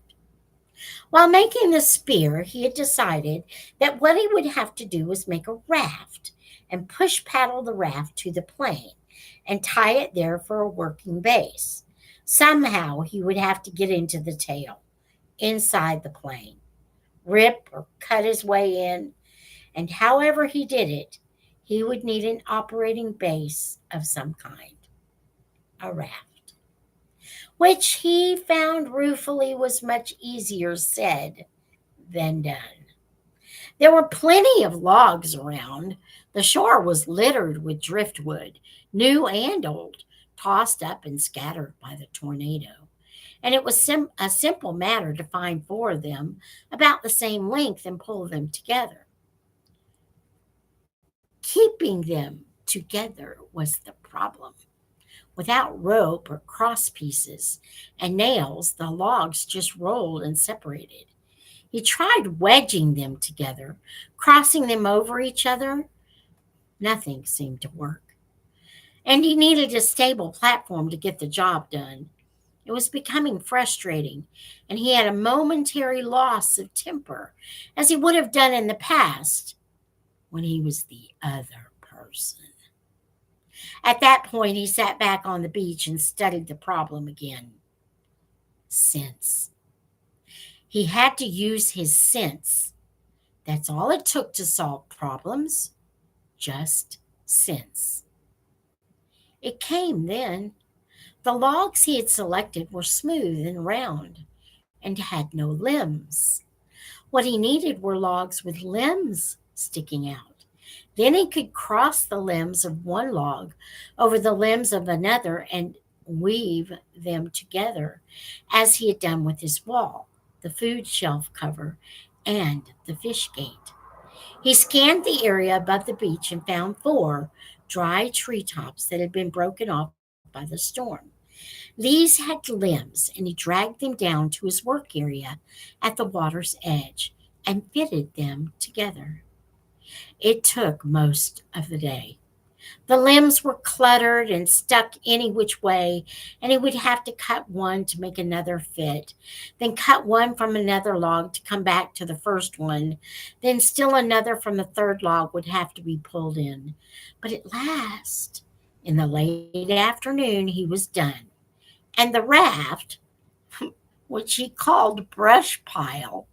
While making the spear, he had decided that what he would have to do was make a raft and push paddle the raft to the plane and tie it there for a working base. Somehow he would have to get into the tail, inside the plane, rip or cut his way in, and however he did it, he would need an operating base of some kind, a raft, which he found ruefully was much easier said than done. There were plenty of logs around. The shore was littered with driftwood, new and old, tossed up and scattered by the tornado. And it was a simple matter to find four of them about the same length and pull them together. Keeping them together was the problem. Without rope or cross pieces and nails, the logs just rolled and separated. He tried wedging them together, crossing them over each other. Nothing seemed to work. And he needed a stable platform to get the job done. It was becoming frustrating, and he had a momentary loss of temper, as he would have done in the past when he was the other person. At that point, he sat back on the beach and studied the problem again. Sense. He had to use his sense. That's all it took to solve problems. Just sense. It came then. The logs he had selected were smooth and round and had no limbs. What he needed were logs with limbs sticking out. Then he could cross the limbs of one log over the limbs of another and weave them together, as he had done with his wall, the food shelf cover, and the fish gate. He scanned the area above the beach and found four dry treetops that had been broken off by the storm. These had limbs, and he dragged them down to his work area at the water's edge and fitted them together. It took most of the day. The limbs were cluttered and stuck any which way, and he would have to cut one to make another fit, then cut one from another log to come back to the first one, then still another from the third log would have to be pulled in. But at last, in the late afternoon, he was done, and the raft, which he called Brush Pile,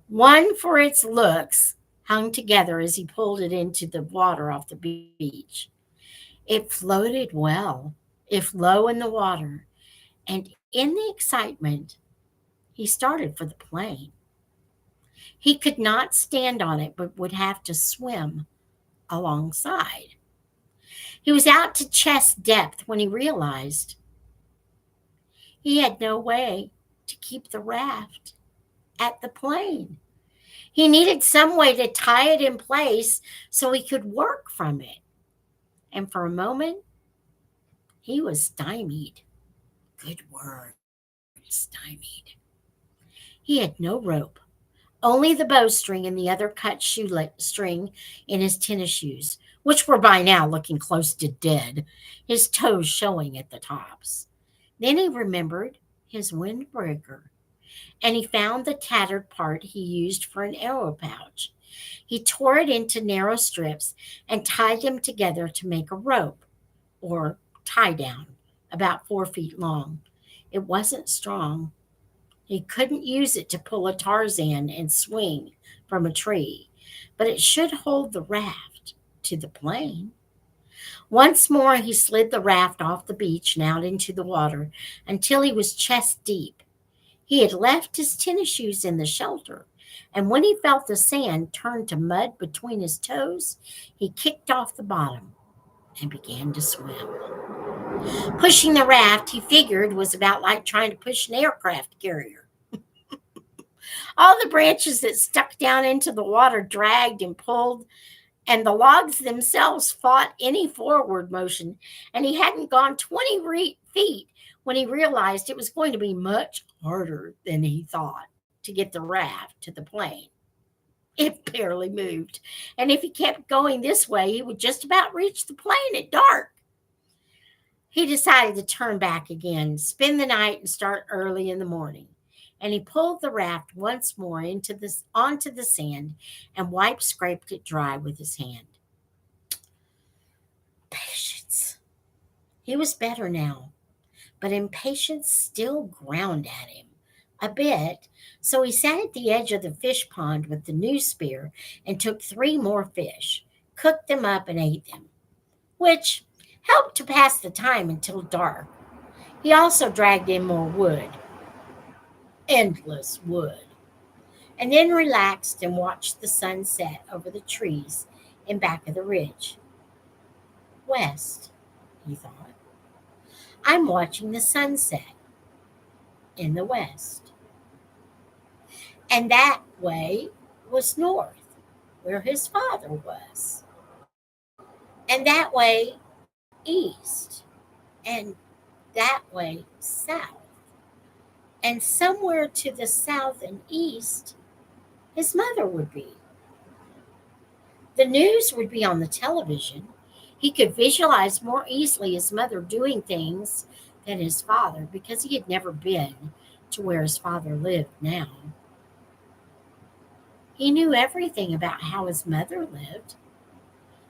one for its looks, hung together as he pulled it into the water off the beach. It floated well, if low in the water, and in the excitement, he started for the plane. He could not stand on it, but would have to swim alongside. He was out to chest depth when he realized he had no way to keep the raft at the plane. He needed some way to tie it in place so he could work from it. And for a moment, he was stymied. Good word, stymied. He had no rope, only the bowstring and the other cut string in his tennis shoes, which were by now looking close to dead, his toes showing at the tops. Then he remembered his windbreaker, and he found the tattered part he used for an arrow pouch. He tore it into narrow strips and tied them together to make a rope, or tie down, about 4 feet long. It wasn't strong. He couldn't use it to pull a Tarzan and swing from a tree, but it should hold the raft. to the plane. Once more he slid the raft off the beach and out into the water until he was chest deep. He had left his tennis shoes in the shelter, and when he felt the sand turn to mud between his toes, he kicked off the bottom and began to swim. Pushing the raft, he figured, was about like trying to push an aircraft carrier. All the branches that stuck down into the water dragged and pulled, and the logs themselves fought any forward motion, and he hadn't gone 20 feet when he realized it was going to be much harder than he thought to get the raft to the plane. It barely moved, and if he kept going this way, he would just about reach the plane at dark. He decided to turn back again, spend the night, and start early in the morning. And he pulled the raft once more onto the sand and scraped it dry with his hand. Patience. He was better now, but impatience still ground at him a bit, so he sat at the edge of the fish pond with the new spear and took 3 more fish, cooked them up, and ate them, which helped to pass the time until dark. He also dragged in more wood, endless wood, and then relaxed and watched the sun set over the trees in back of the ridge. West, he thought. I'm watching the sunset in the west. And that way was north, where his father was. And that way east. And that way south. And somewhere to the south and east, his mother would be. The news would be on the television. He could visualize more easily his mother doing things than his father because he had never been to where his father lived now. He knew everything about how his mother lived.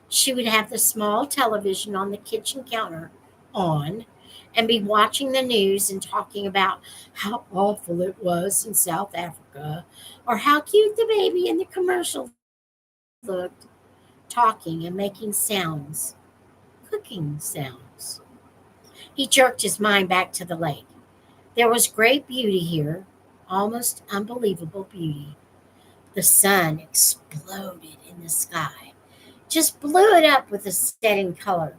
She would have the small television on the kitchen counter on and be watching the news and talking about how awful it was in South Africa or how cute the baby in the commercial looked, talking and making sounds, cooking sounds. He jerked his mind back to the lake. There was great beauty here, almost unbelievable beauty. The sun exploded in the sky, just blew it up with a setting color,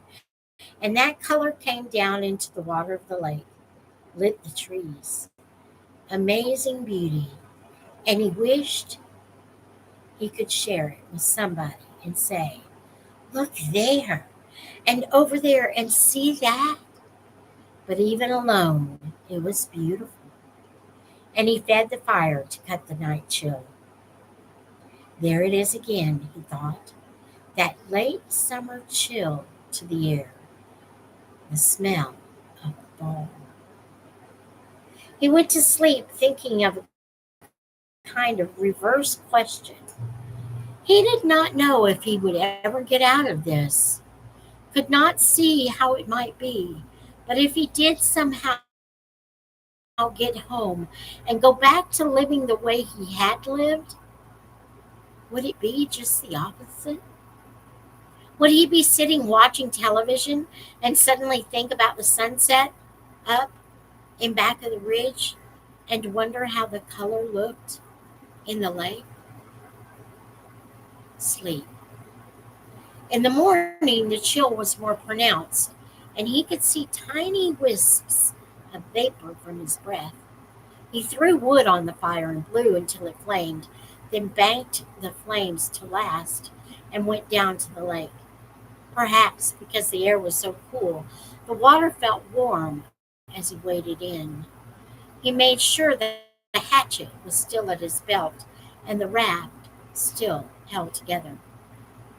and that color came down into the water of the lake, lit the trees. Amazing beauty, and he wished he could share it with somebody and say, look there, and over there, and see that. But even alone, it was beautiful. And he fed the fire to cut the night chill. There it is again, he thought, that late summer chill to the air, the smell of fall. He went to sleep thinking of a kind of reverse question. He did not know if he would ever get out of this, could not see how it might be, but if he did somehow get home and go back to living the way he had lived, would it be just the opposite? Would he be sitting watching television and suddenly think about the sunset up in back of the ridge and wonder how the color looked in the lake? Sleep. In the morning, the chill was more pronounced, and he could see tiny wisps of vapor from his breath. He threw wood on the fire and blew until it flamed, then banked the flames to last and went down to the lake. Perhaps because the air was so cool, the water felt warm as he waded in. He made sure that the hatchet was still at his belt and the raft still held together.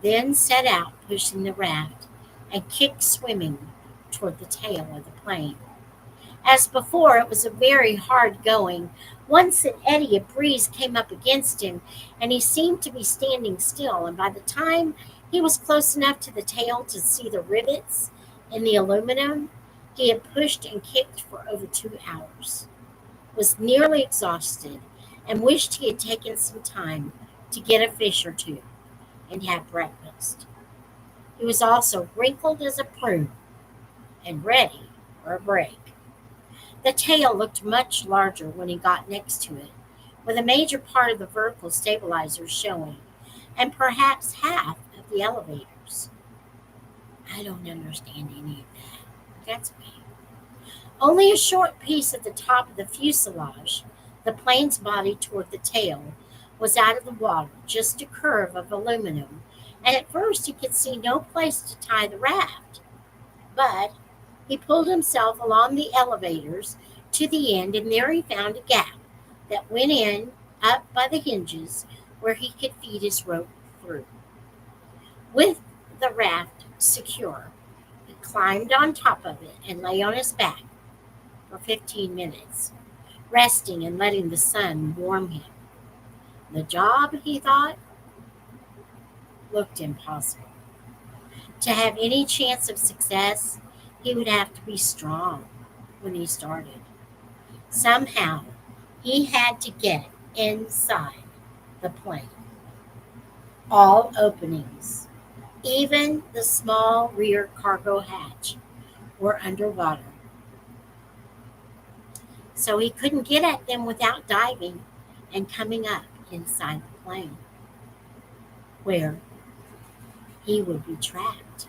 Then set out, pushing the raft, and kicked swimming toward the tail of the plane. As before, it was a very hard going. Once an eddy of breeze came up against him, and he seemed to be standing still, and by the time he was close enough to the tail to see the rivets in the aluminum, he had pushed and kicked for over 2 hours, was nearly exhausted, and wished he had taken some time to get a fish or two and have breakfast. He was also wrinkled as a prune and ready for a break. The tail looked much larger when he got next to it, with a major part of the vertical stabilizers showing, and perhaps half of the elevators. I don't understand any of that. That's me. Only a short piece at the top of the fuselage, the plane's body toward the tail, was out of the water, just a curve of aluminum, and at first he could see no place to tie the raft. But he pulled himself along the elevators to the end, and there he found a gap that went in up by the hinges where he could feed his rope through. With the raft secure, he climbed on top of it and lay on his back for 15 minutes, resting and letting the sun warm him. The job, he thought, looked impossible. To have any chance of success, he would have to be strong when he started. Somehow, he had to get inside the plane. All openings, even the small rear cargo hatch, were underwater, so he couldn't get at them without diving and coming up inside the plane, where he would be trapped.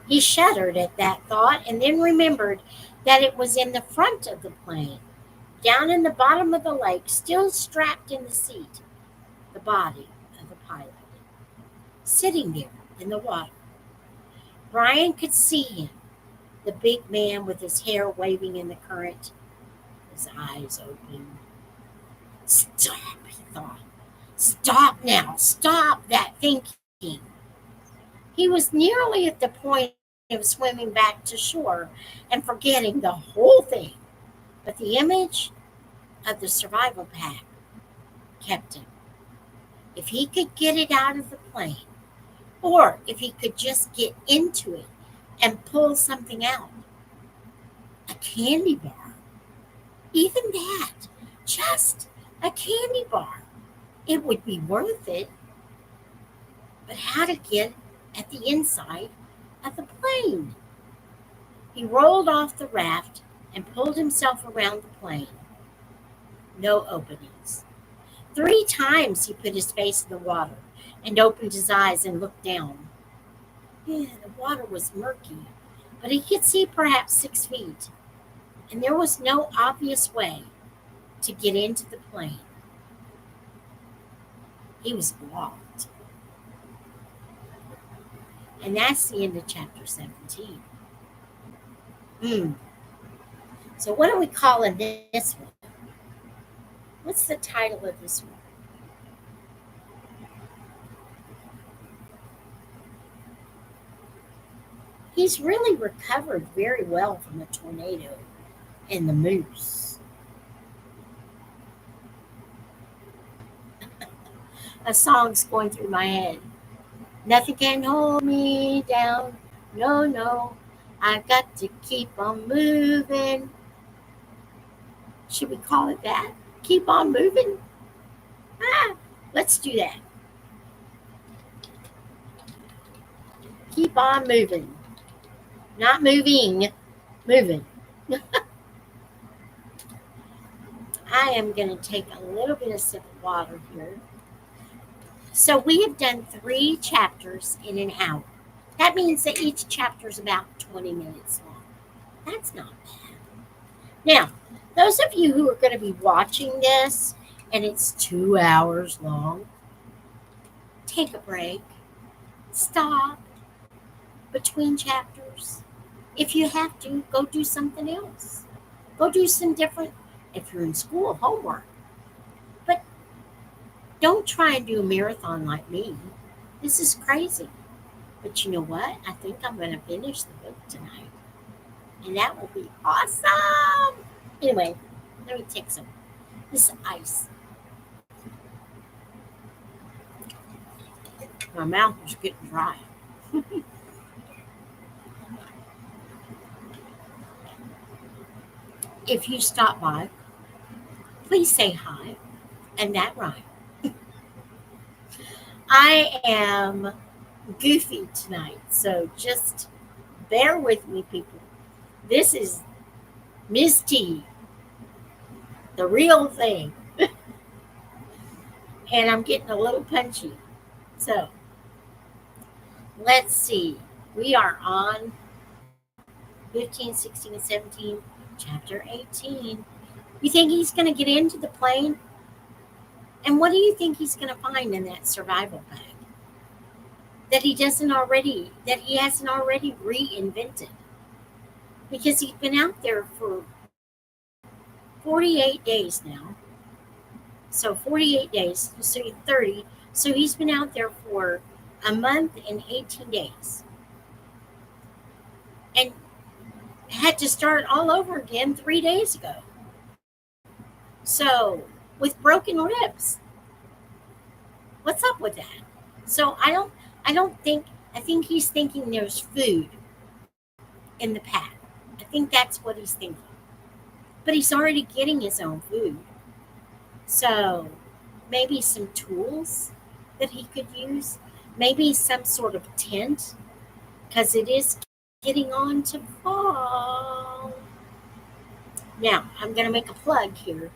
He shuddered at that thought and then remembered that it was in the front of the plane, down in the bottom of the lake, still strapped in the seat, the body of the pilot, sitting there in the water. Brian could see him, the big man with his hair waving in the current, his eyes open. Stop, he thought. Stop now. Stop that thinking. He was nearly at the point of swimming back to shore and forgetting the whole thing. But the image of the survival pack kept him. If he could get it out of the plane, or if he could just get into it and pull something out, a candy bar, even that, just a candy bar, it would be worth it. But how to get at the inside of the plane? He rolled off the raft and pulled himself around the plane. No openings. 3 times he put his face in the water and opened his eyes and looked down. Yeah, the water was murky, but he could see perhaps 6 feet, and there was no obvious way to get into the plane. He was blocked. And that's the end of chapter 17. So what are we calling this one? What's the title of this one? He's really recovered very well from the tornado and the moose. A song's going through my head. Nothing can hold me down. No, no. I've got to keep on moving. Should we call it that? Keep on moving? Ah, let's do that. Keep on moving. Not moving, moving. I am going to take a little bit of sip of water here. So we have done 3 chapters in an hour. That means that each chapter is about 20 minutes long. That's not bad. Now, those of you who are going to be watching this and it's 2 hours long, take a break. Stop between chapters. If you have to, go do something else. Go do some different, if you're in school, homework. But don't try and do a marathon like me. This is crazy. But you know what? I think I'm going to finish the book tonight. And that will be awesome. Anyway, let me take some. This ice. My mouth is getting dry. If you stop by, please say hi. And that rhyme. I am goofy tonight. So just bear with me, people. This is Miss T, the real thing. And I'm getting a little punchy. So let's see. We are on 15, 16, and 17, chapter 18. You think he's going to get into the plane? And what do you think he's going to find in that survival bag? That he hasn't already reinvented. Because he's been out there for 48 days now. So 48 days, so 30. So he's been out there for a month and 18 days. And had to start all over again 3 days ago. So with broken ribs. What's up with that? So I think he's thinking there's food in the pack. I think that's what he's thinking. But he's already getting his own food. So maybe some tools that he could use, maybe some sort of tent, because it is getting on to fall. Now, I'm going to make a plug here.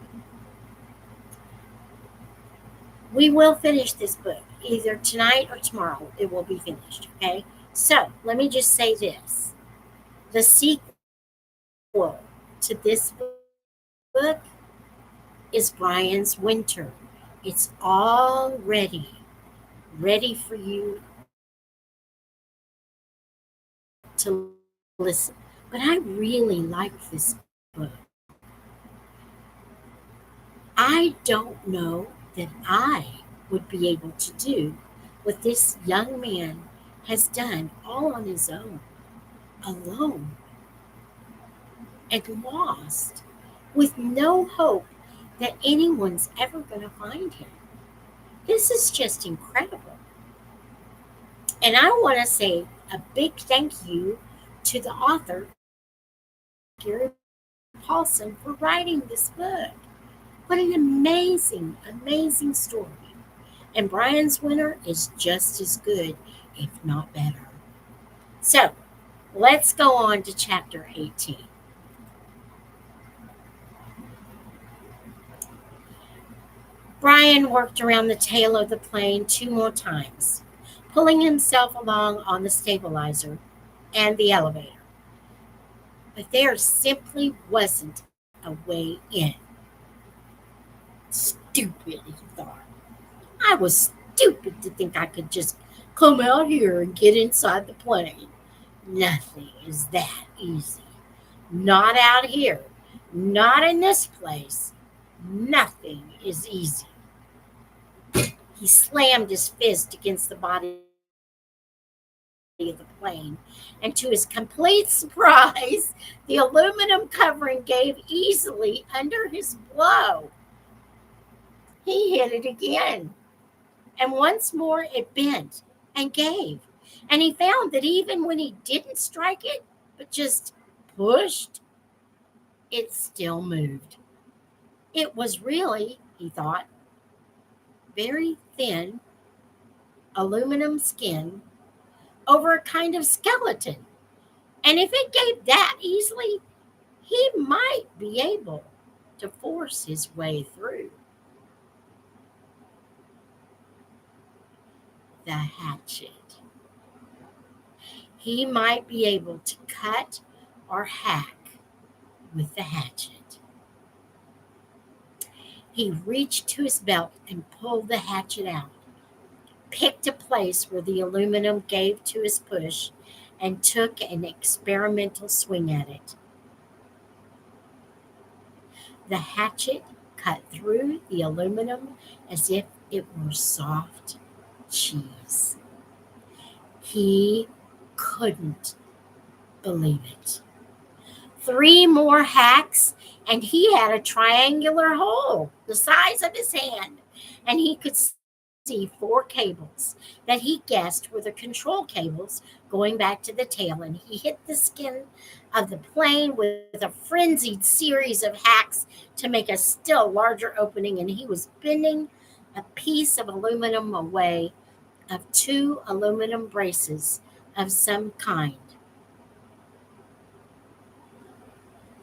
We will finish this book either tonight or tomorrow. It will be finished, okay? So let me just say this: the sequel to this book is Brian's Winter. It's all ready for you to listen. But I really like this book. I don't know that I would be able to do what this young man has done all on his own, alone, and lost, with no hope that anyone's ever going to find him. This is just incredible. And I want to say a big thank you to the author, Gary Paulson, for writing this book. What an amazing story. And Brian's Winter is just as good, if not better. So let's go on to chapter 18. Brian worked around the tail of the plane 2 more times, pulling himself along on the stabilizer and the elevator. But there simply wasn't a way in. Stupid, he thought. I was stupid to think I could just come out here and get inside the plane. Nothing is that easy. Not out here. Not in this place. Nothing is easy. He slammed his fist against the body of the plane, and to his complete surprise, the aluminum covering gave easily under his blow. He hit it again, and once more it bent and gave. And he found that even when he didn't strike it, but just pushed, it still moved. It was really, he thought, very thin aluminum skin over a kind of skeleton. And if it gave that easily, he might be able to force his way through. The hatchet. He might be able to cut or hack with the hatchet. He reached to his belt and pulled the hatchet out, picked a place where the aluminum gave to his push, and took an experimental swing at it. The hatchet cut through the aluminum as if it were soft cheese. He couldn't believe it. 3 more hacks, and he had a triangular hole the size of his hand, and he could see 4 cables that he guessed were the control cables going back to the tail, and he hit the skin of the plane with a frenzied series of hacks to make a still larger opening, and he was bending a piece of aluminum away of two aluminum braces of some kind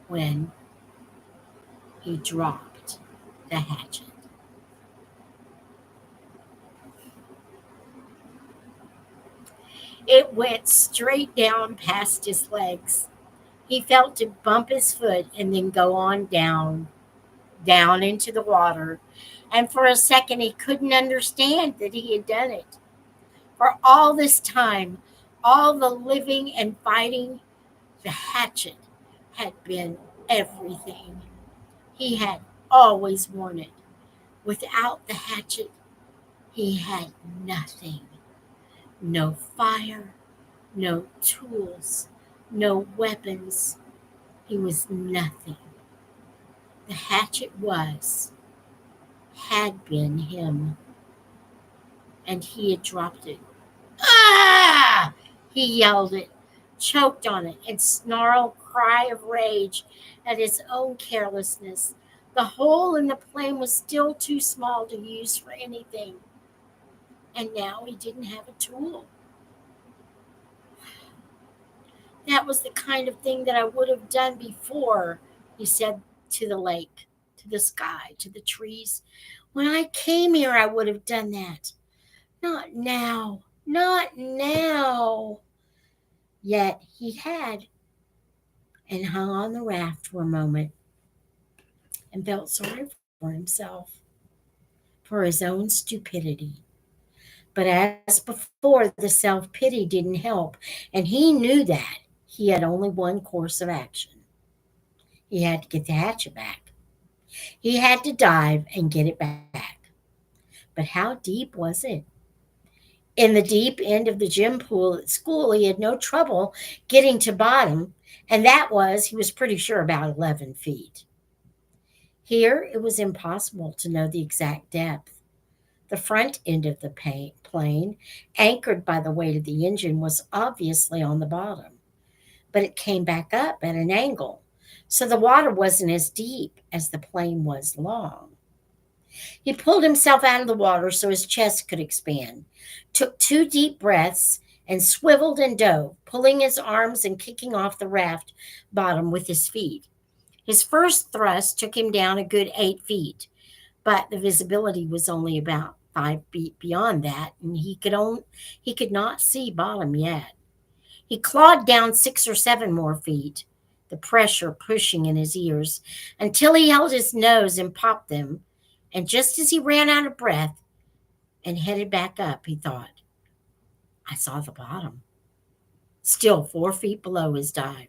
when he dropped the hatchet. It went straight down past his legs. He felt it bump his foot and then go on down, down into the water. And for a second, he couldn't understand that he had done it. For all this time, all the living and fighting, the hatchet had been everything. He had always worn it. Without the hatchet, he had nothing. No fire, no tools, no weapons. He was nothing. The hatchet had been him, and he had dropped it. Ah! He yelled it, choked on it, and snarled cry of rage at his own carelessness. The hole in the plane was still too small to use for anything, and now he didn't have a tool. That was the kind of thing that I would have done before, he said to the lake, to the sky, to the trees. When I came here, I would have done that. Not now, not now. Yet he had, and hung on the raft for a moment and felt sorry for himself, for his own stupidity. But as before, the self pity didn't help, and he knew that he had only one course of action. He had to get the hatchet back. He had to dive and get it back. But how deep was it? In the deep end of the gym pool at school, he had no trouble getting to bottom, and that was, he was pretty sure, about 11 feet. Here, it was impossible to know the exact depth. The front end of the plane, anchored by the weight of the engine, was obviously on the bottom, but it came back up at an angle, so the water wasn't as deep as the plane was long. He pulled himself out of the water so his chest could expand, took two deep breaths, and swiveled and dove, pulling his arms and kicking off the raft bottom with his feet. His first thrust took him down a good 8 feet, but the visibility was only about 5 feet beyond that, and he could not see bottom yet. He clawed down 6 or 7 more feet, the pressure pushing in his ears, until he held his nose and popped them. And just as he ran out of breath and headed back up, he thought, I saw the bottom, still 4 feet below his dive.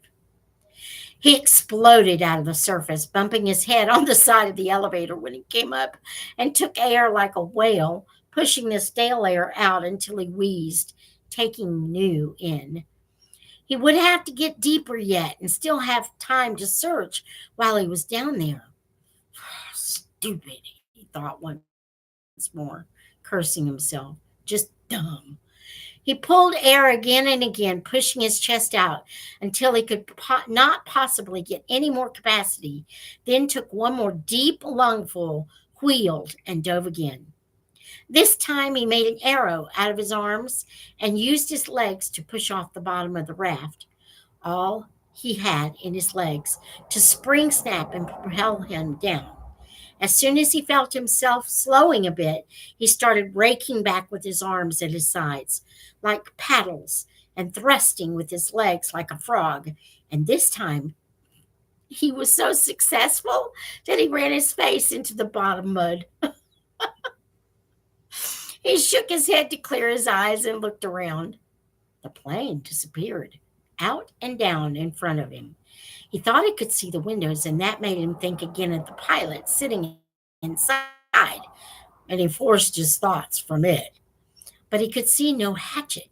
He exploded out of the surface, bumping his head on the side of the elevator when he came up, and took air like a whale, pushing the stale air out until he wheezed, taking new in. He would have to get deeper yet and still have time to search while he was down there. Stupid, he thought once more, cursing himself. Just dumb. He pulled air again and again, pushing his chest out until he could not possibly get any more capacity, then took one more deep lungful, wheeled, and dove again. This time he made an arrow out of his arms and used his legs to push off the bottom of the raft, all he had in his legs, to spring snap and propel him down. As soon as he felt himself slowing a bit, he started raking back with his arms at his sides, like paddles, and thrusting with his legs like a frog. And this time he was so successful that he ran his face into the bottom mud. He shook his head to clear his eyes and looked around. The plane disappeared, out and down in front of him. He thought he could see the windows, and that made him think again of the pilot sitting inside, and he forced his thoughts from it. But he could see no hatchet.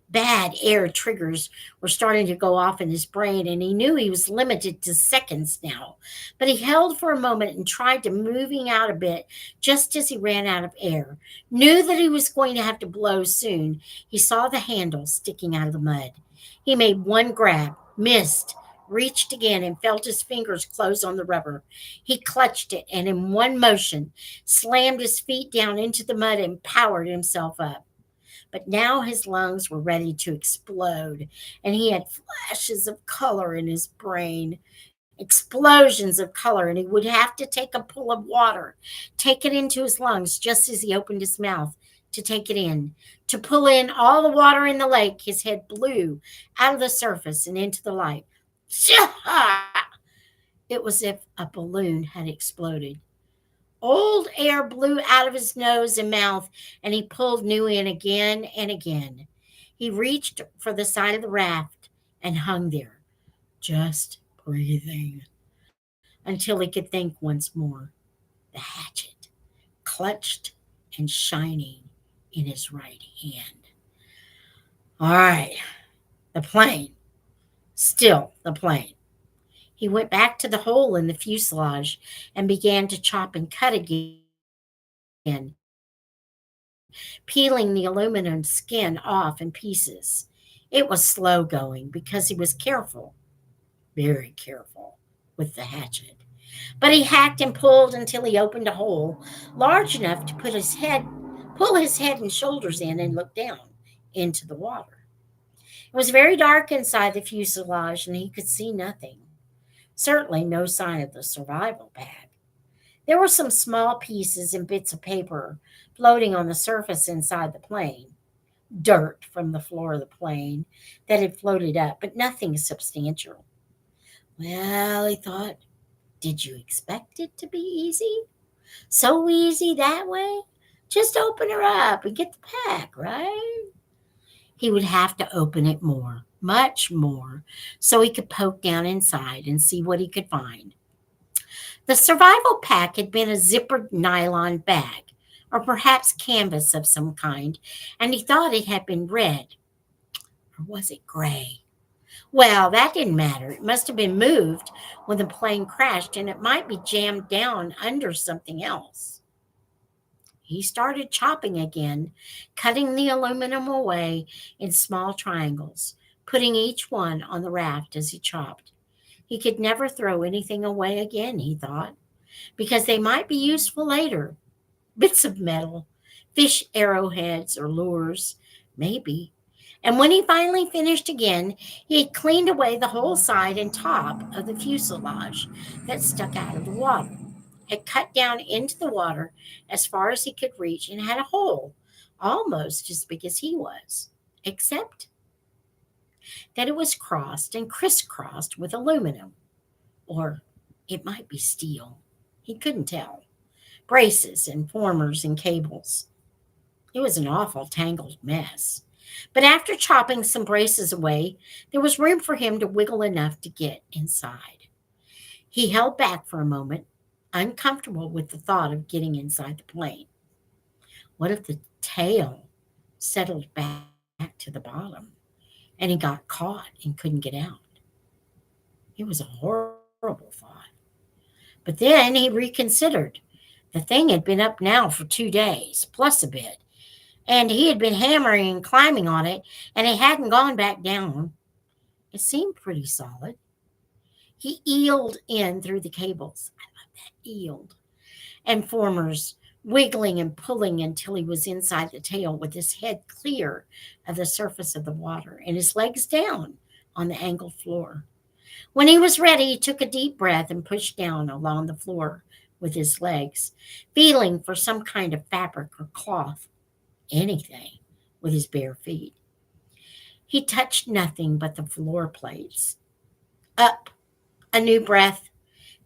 Bad air triggers were starting to go off in his brain, and he knew he was limited to seconds now. But he held for a moment and tried to moving out a bit just as he ran out of air. Knew that he was going to have to blow soon. He saw the handle sticking out of the mud. He made one grab, missed, reached again, and felt his fingers close on the rubber. He clutched it and in one motion slammed his feet down into the mud and powered himself up. But now his lungs were ready to explode, and he had flashes of color in his brain, explosions of color, and he would have to take a pull of water, take it into his lungs just as he opened his mouth to take it in, to pull in all the water in the lake. His head blew out of the surface and into the light. It was as if a balloon had exploded. Old air blew out of his nose and mouth, and he pulled new in again and again. He reached for the side of the raft and hung there, just breathing, until he could think once more. The hatchet, clutched and shining in his right hand. All right, the plane. Still the plane. He went back to the hole in the fuselage and began to chop and cut again, peeling the aluminum skin off in pieces. It was slow going because he was careful, very careful, with the hatchet. But he hacked and pulled until he opened a hole large enough to pull his head and shoulders in and look down into the water. It was very dark inside the fuselage and he could see nothing. Certainly no sign of the survival bag. There were some small pieces and bits of paper floating on the surface inside the plane, dirt from the floor of the plane that had floated up, but nothing substantial. Well, he thought, did you expect it to be easy? So easy that way? Just open her up and get the pack, right? He would have to open it more, much more, so he could poke down inside and see what he could find. The survival pack had been a zippered nylon bag, or perhaps canvas of some kind, and he thought it had been red. Or was it gray? Well, that didn't matter. It must have been moved when the plane crashed, and it might be jammed down under something else. He started chopping again, cutting the aluminum away in small triangles, putting each one on the raft as he chopped. He could never throw anything away again, he thought, because they might be useful later. Bits of metal, fish arrowheads or lures, maybe. And when he finally finished again, he had cleaned away the whole side and top of the fuselage that stuck out of the water, had cut down into the water as far as he could reach, and had a hole almost as big as he was, except that it was crossed and crisscrossed with aluminum, or it might be steel. He couldn't tell. Braces and formers and cables. It was an awful tangled mess. But after chopping some braces away, there was room for him to wiggle enough to get inside. He held back for a moment, uncomfortable with the thought of getting inside the plane. What if the tail settled back to the bottom and he got caught and couldn't get out? It was a horrible thought. But then he reconsidered. The thing had been up now for 2 days, plus a bit, and he had been hammering and climbing on it, and it hadn't gone back down. It seemed pretty solid. He eeled in through the cables. I love that, eeled. And formers, wiggling and pulling until he was inside the tail with his head clear of the surface of the water and his legs down on the angled floor. When he was ready, he took a deep breath and pushed down along the floor with his legs, feeling for some kind of fabric or cloth, anything, with his bare feet. He touched nothing but the floor plates. Up, a new breath.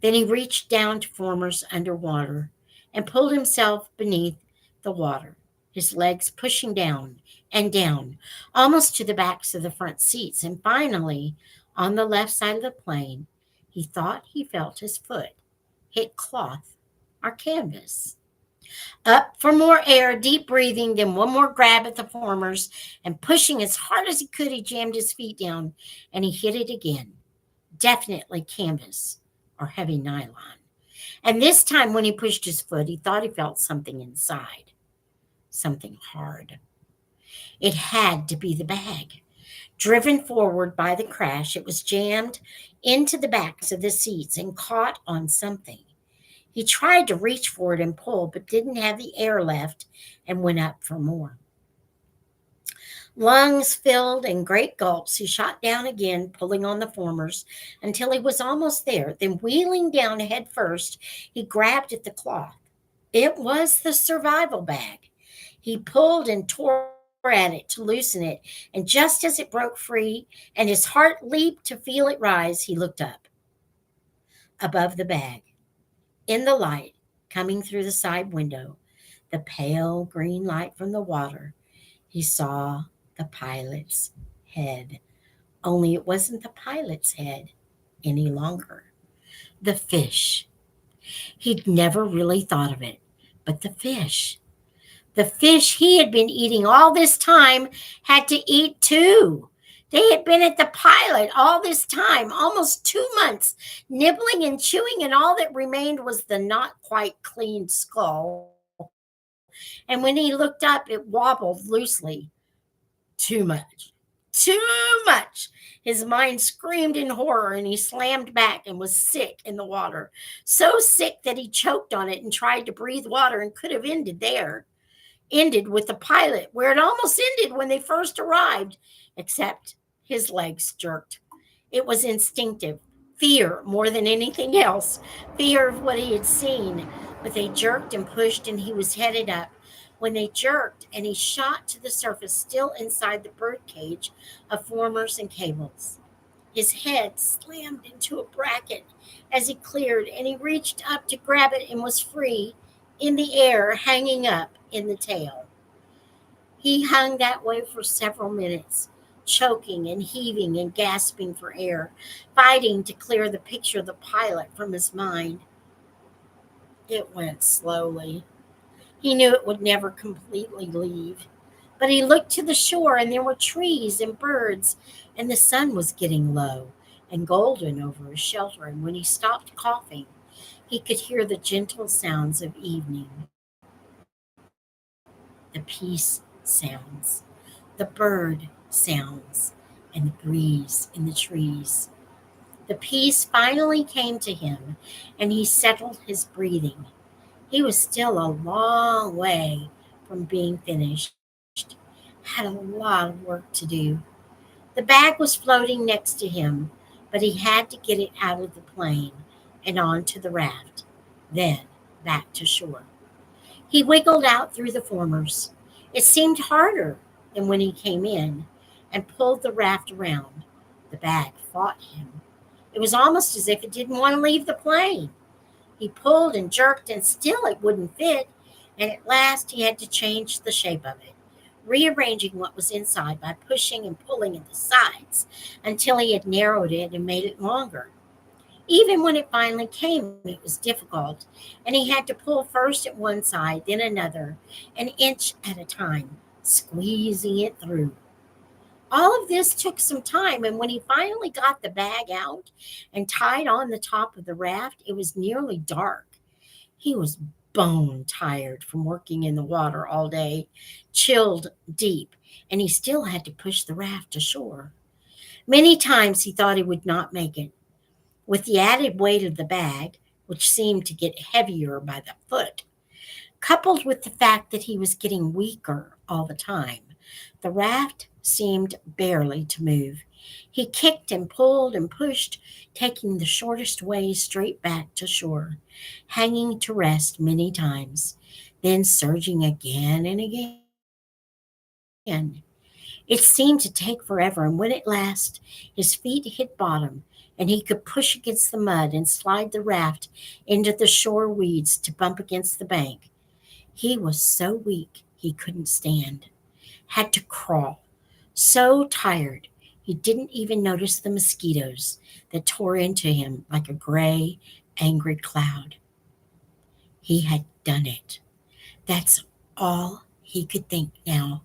Then he reached down to formers underwater and pulled himself beneath the water, his legs pushing down, almost to the backs of the front seats. And finally, on the left side of the plane, he thought he felt his foot hit cloth or canvas. Up for more air, deep breathing, then one more grab at the formers, and pushing as hard as he could, he jammed his feet down and he hit it again. Definitely canvas or heavy nylon. And this time, when he pushed his foot, he thought he felt something inside, something hard. It had to be the bag. Driven forward by the crash, it was jammed into the backs of the seats and caught on something. He tried to reach for it and pull, but didn't have the air left and went up for more. Lungs filled in great gulps, he shot down again, pulling on the formers until he was almost there. Then, wheeling down head first, he grabbed at the cloth. It was the survival bag. He pulled and tore at it to loosen it, and just as it broke free and his heart leaped to feel it rise, he looked up. Above the bag, in the light coming through the side window, the pale green light from the water, he saw the pilot's head. Only it wasn't the pilot's head any longer. The fish. He'd never really thought of it, but the fish. The fish he had been eating all this time had to eat too. They had been at the pilot all this time, almost 2 months, nibbling and chewing, and all that remained was the not quite clean skull. And when he looked up, it wobbled loosely. Too much. Too much. His mind screamed in horror, and he slammed back and was sick in the water. So sick that he choked on it and tried to breathe water and could have ended there. Ended with the pilot, where it almost ended when they first arrived, except his legs jerked. It was instinctive, fear more than anything else, fear of what he had seen. But they jerked and pushed, and he was headed up. When they jerked and he shot to the surface, still inside the bird cage of formers and cables. His head slammed into a bracket as he cleared, and he reached up to grab it and was free in the air, hanging up in the tail. He hung that way for several minutes, choking and heaving and gasping for air, fighting to clear the picture of the pilot from his mind. It went slowly. He knew it would never completely leave. But he looked to the shore, and there were trees and birds, and the sun was getting low and golden over his shelter. And when he stopped coughing, he could hear the gentle sounds of evening, the peace sounds, the bird sounds, and the breeze in the trees. The peace finally came to him, and he settled his breathing. He was still a long way from being finished, had a lot of work to do. The bag was floating next to him, but he had to get it out of the plane and onto the raft, then back to shore. He wiggled out through the formers. It seemed harder than when he came in, and pulled the raft around. The bag fought him. It was almost as if it didn't want to leave the plane. He pulled and jerked, and still it wouldn't fit, and at last he had to change the shape of it, rearranging what was inside by pushing and pulling at the sides until he had narrowed it and made it longer. Even when it finally came, it was difficult, and he had to pull first at one side, then another, an inch at a time, squeezing it through. All of this took some time, and when he finally got the bag out and tied on the top of the raft, it was nearly dark. He was bone tired from working in the water all day, chilled deep, and he still had to push the raft ashore. Many times he thought he would not make it. With the added weight of the bag, which seemed to get heavier by the foot, coupled with the fact that he was getting weaker all the time, the raft seemed barely to move. He kicked and pulled and pushed, taking the shortest way straight back to shore, hanging to rest many times, then surging again and again. It seemed to take forever, and when at last his feet hit bottom and he could push against the mud and slide the raft into the shore weeds to bump against the bank, he was so weak he couldn't stand, had to crawl, so tired he didn't even notice the mosquitoes that tore into him like a gray, angry cloud. He had done it. That's all he could think now.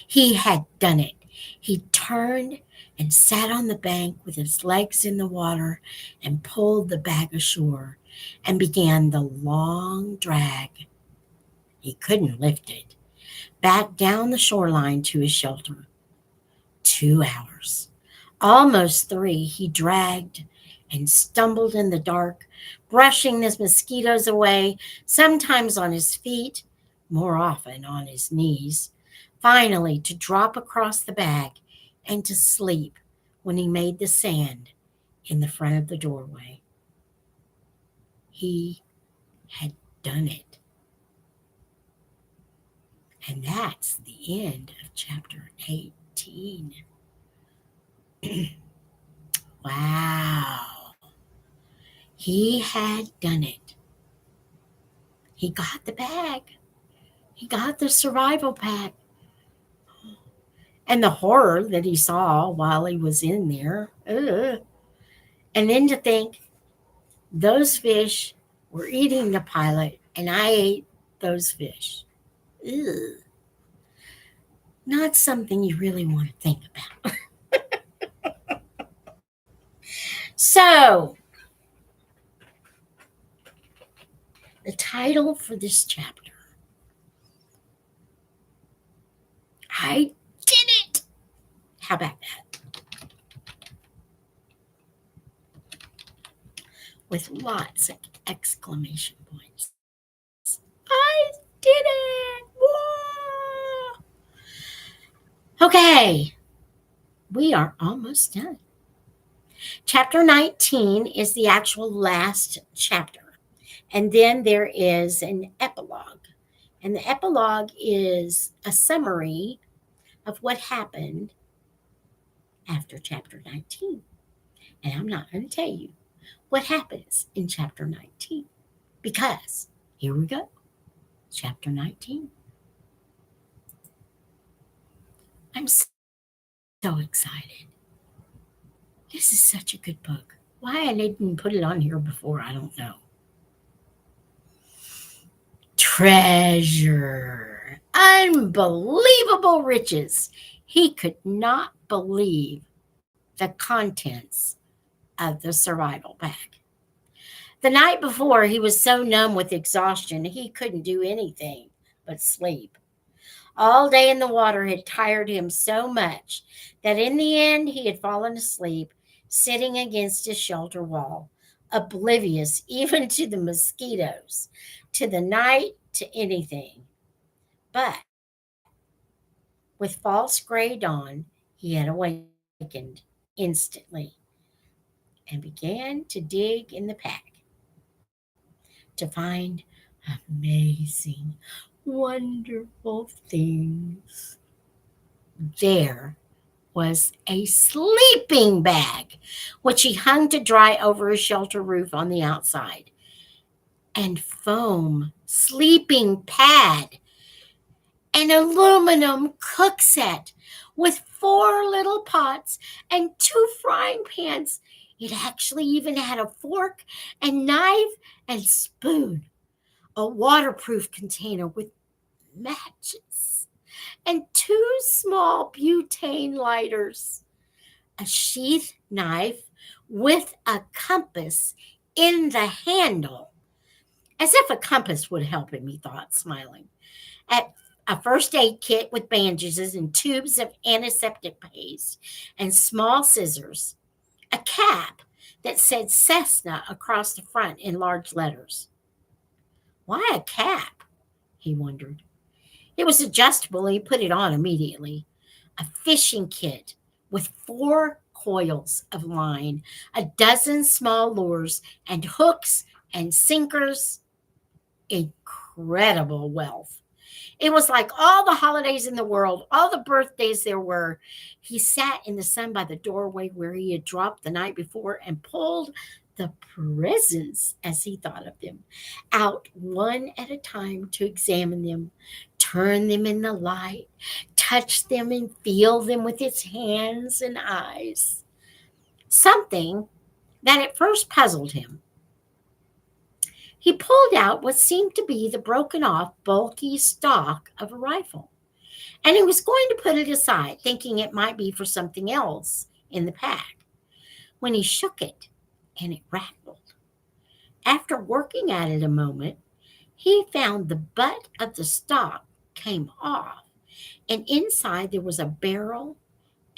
He had done it. He turned and sat on the bank with his legs in the water and pulled the bag ashore and began the long drag. He couldn't lift it. Back down the shoreline to his shelter. 2 hours. Almost three, he dragged and stumbled in the dark, brushing the mosquitoes away, sometimes on his feet, more often on his knees, finally to drop across the bag and to sleep when he made the sand in the front of the doorway. He had done it. And that's the end of chapter 18. Wow. He had done it. He got the bag. He got the survival pack. And the horror that he saw while he was in there. Ugh. And then to think those fish were eating the pilot and I ate those fish. Ugh. Not something you really want to think about. So, the title for this chapter, I did it. How about that? With lots of exclamation points. I did it. Whoa. Okay, we are almost done. Chapter 19 is the actual last chapter. And then there is an epilogue. And the epilogue is a summary of what happened after chapter 19. And I'm not going to tell you what happens in chapter 19 because here we go. Chapter 19. I'm so excited. This is such a good book. Why I didn't put it on here before, I don't know. Treasure. Unbelievable riches. He could not believe the contents of the survival pack. The night before, he was so numb with exhaustion, he couldn't do anything but sleep. All day in the water had tired him so much that in the end he had fallen asleep, sitting against his shelter wall, oblivious even to the mosquitoes, to the night, to anything. But with false gray dawn, he had awakened instantly and began to dig in the pack to find amazing, wonderful things. There was a sleeping bag, which he hung to dry over a shelter roof on the outside, and foam sleeping pad, an aluminum cook set with 4 little pots and 2 frying pans. It actually even had a fork and knife and spoon, a waterproof container with matches, and 2 small butane lighters, a sheath knife with a compass in the handle. As if a compass would help him, he thought, smiling. At a first aid kit with bandages and tubes of antiseptic paste and small scissors, a cap that said Cessna across the front in large letters. Why a cap? He wondered. It was adjustable and he put it on immediately. A fishing kit with 4 coils of line, a dozen small lures, and hooks and sinkers. Incredible wealth. It was like all the holidays in the world, all the birthdays there were. He sat in the sun by the doorway where he had dropped the night before and pulled the presents, as he thought of them, out one at a time to examine them, turn them in the light, touch them and feel them with his hands and eyes. Something that at first puzzled him. He pulled out what seemed to be the broken off, bulky stock of a rifle, and he was going to put it aside, thinking it might be for something else in the pack, when he shook it and it rattled. After working at it a moment, he found the butt of the stock came off, and inside there was a barrel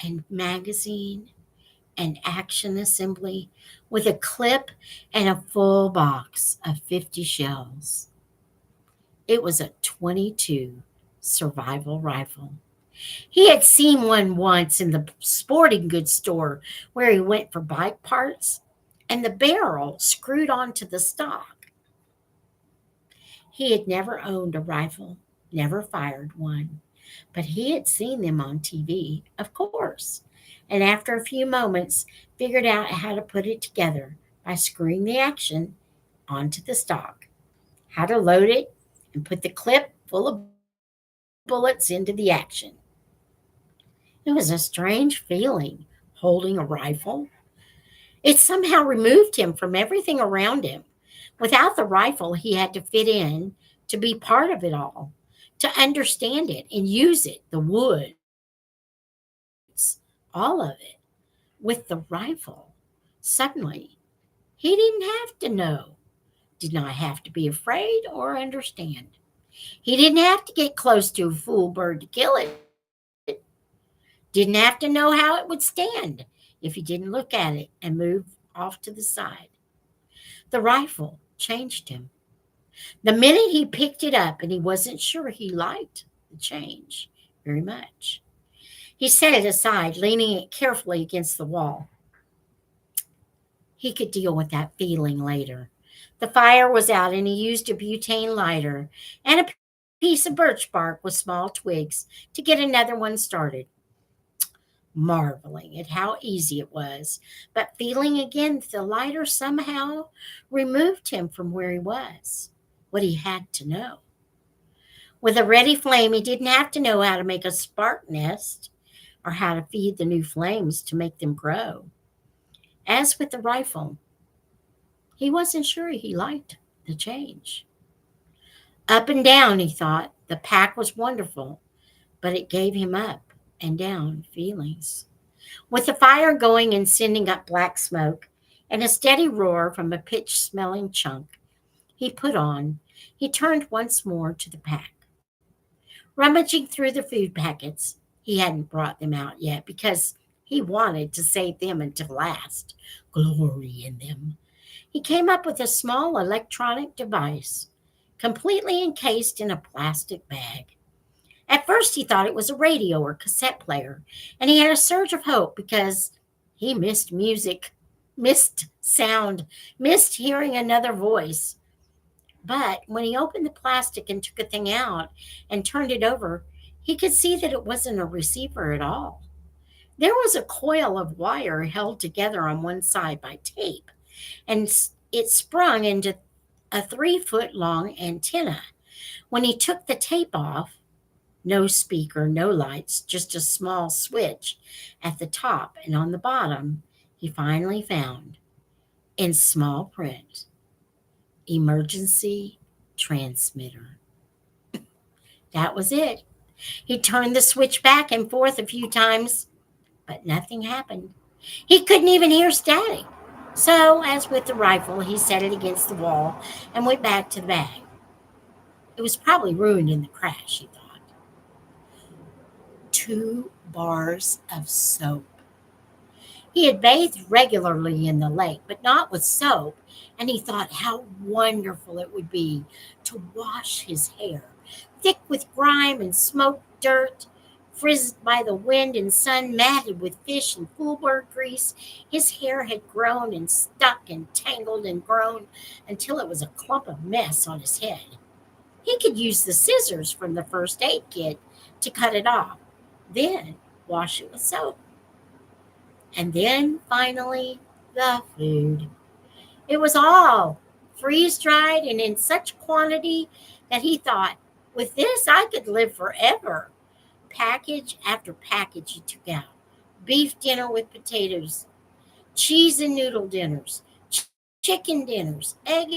and magazine and action assembly with a clip and a full box of 50 shells. It was a 22 survival rifle. He had seen one once in the sporting goods store where he went for bike parts, and the barrel screwed onto the stock. He had never owned a rifle, never fired one, but he had seen them on TV, of course, and after a few moments figured out how to put it together by screwing the action onto the stock, how to load it, and put the clip full of bullets into the action. It was a strange feeling holding a rifle. It somehow removed him from everything around him. Without the rifle, he had to fit in, to be part of it all, to understand it and use it, the woods, all of it. With the rifle, suddenly, he didn't have to know, did not have to be afraid or understand. He didn't have to get close to a fool bird to kill it. Didn't have to know how it would stand if he didn't look at it and move off to the side. The rifle changed him. The minute he picked it up, and he wasn't sure he liked the change very much. He set it aside, leaning it carefully against the wall. He could deal with that feeling later. The fire was out, and he used a butane lighter and a piece of birch bark with small twigs to get another one started, marveling at how easy it was, but feeling again that the lighter somehow removed him from where he was, what he had to know. With a ready flame, he didn't have to know how to make a spark nest or how to feed the new flames to make them grow. As with the rifle, he wasn't sure he liked the change. Up and down, he thought, the pack was wonderful, but it gave him up and down feelings. With the fire going and sending up black smoke and a steady roar from a pitch smelling chunk he turned once more to the pack. Rummaging through the food packets, he hadn't brought them out yet because he wanted to save them until last. Glory in them. He came up with a small electronic device, completely encased in a plastic bag. At first, he thought it was a radio or cassette player, and he had a surge of hope because he missed music, missed sound, missed hearing another voice. But when he opened the plastic and took a thing out and turned it over, he could see that it wasn't a receiver at all. There was a coil of wire held together on one side by tape, and it sprung into a 3 foot long antenna. When he took the tape off, no speaker, no lights, just a small switch at the top and on the bottom, he finally found, in small print, emergency transmitter. That was it. He turned the switch back and forth a few times, but nothing happened. He couldn't even hear static. So, as with the rifle, he set it against the wall and went back to the bag. It was probably ruined in the crash, he thought. 2 bars of soap. He had bathed regularly in the lake, but not with soap, and he thought how wonderful it would be to wash his hair, thick with grime and smoked dirt, frizzed by the wind and sun, matted with fish and foolbird grease. His hair had grown and stuck and tangled and grown until it was a clump of mess on his head. He could use the scissors from the first aid kit to cut it off, then wash it with soap. And then finally, the food. It was all freeze dried and in such quantity that he thought, with this I could live forever. Package after package he took out. Beef dinner with potatoes, cheese and noodle dinners, chicken dinners, egg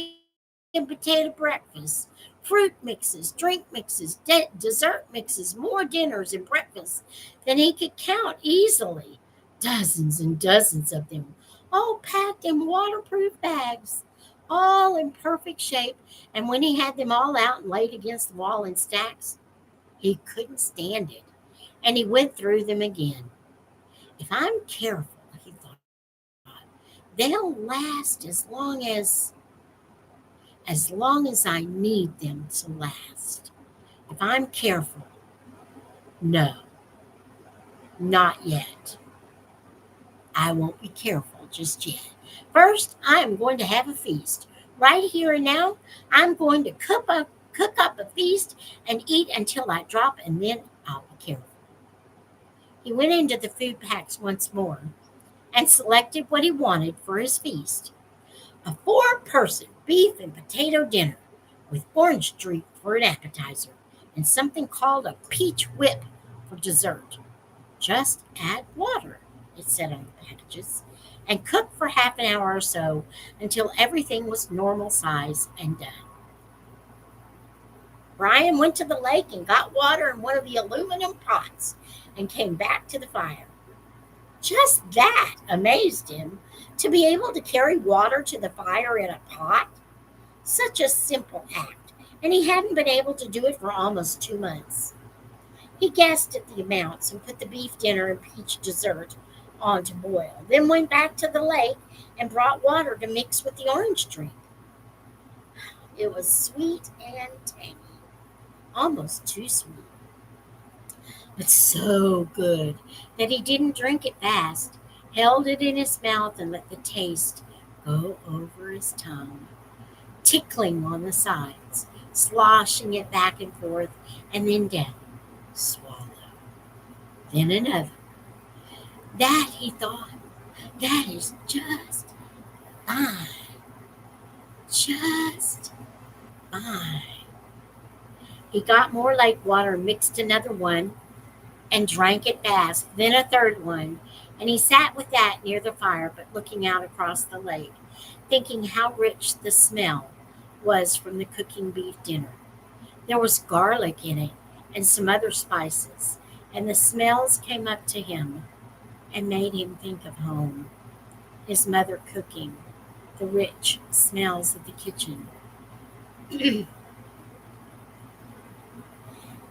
and potato breakfast, fruit mixes, drink mixes, dessert mixes, more dinners and breakfasts than he could count easily. Dozens and dozens of them, all packed in waterproof bags, all in perfect shape. And when he had them all out and laid against the wall in stacks, he couldn't stand it. And he went through them again. If I'm careful, he thought, they'll last as long as I need them to last. If I'm careful, no. Not yet. I won't be careful just yet. First, I am going to have a feast. Right here and now, I'm going to cook up a feast and eat until I drop, and then I'll be careful. He went into the food packs once more and selected what he wanted for his feast: a 4-person beef and potato dinner with orange drink for an appetizer and something called a peach whip for dessert. Just add water, it said on the packages, and cook for half an hour or so until everything was normal size and done. Brian went to the lake and got water in one of the aluminum pots and came back to the fire. Just that amazed him, to be able to carry water to the fire in a pot. Such a simple act, and he hadn't been able to do it for almost 2 months. He guessed at the amounts and put the beef dinner and peach dessert on to boil, then went back to the lake and brought water to mix with the orange drink. It was sweet and tangy, almost too sweet, but so good that he didn't drink it fast, held it in his mouth and let the taste go over his tongue, tickling on the sides, sloshing it back and forth, and then down. Swallow. Then another. That, he thought, that is just fine. Just fine. He got more lake water, mixed another one, and drank it fast, then a third one, and he sat with that near the fire, but looking out across the lake, thinking how rich the smell was from the cooking beef dinner. There was garlic in it and some other spices, and the smells came up to him and made him think of home, his mother cooking, the rich smells of the kitchen.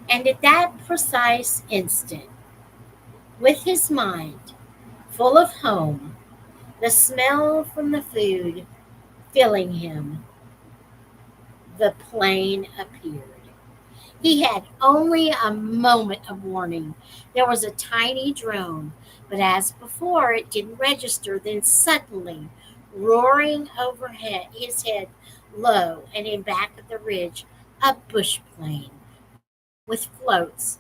And at that precise instant, with his mind full of home, the smell from the food filling him, the plane appeared. He had only a moment of warning. There was a tiny drone, but as before, it didn't register. Then suddenly, roaring overhead, his head low and in back of the ridge, a bush plane with floats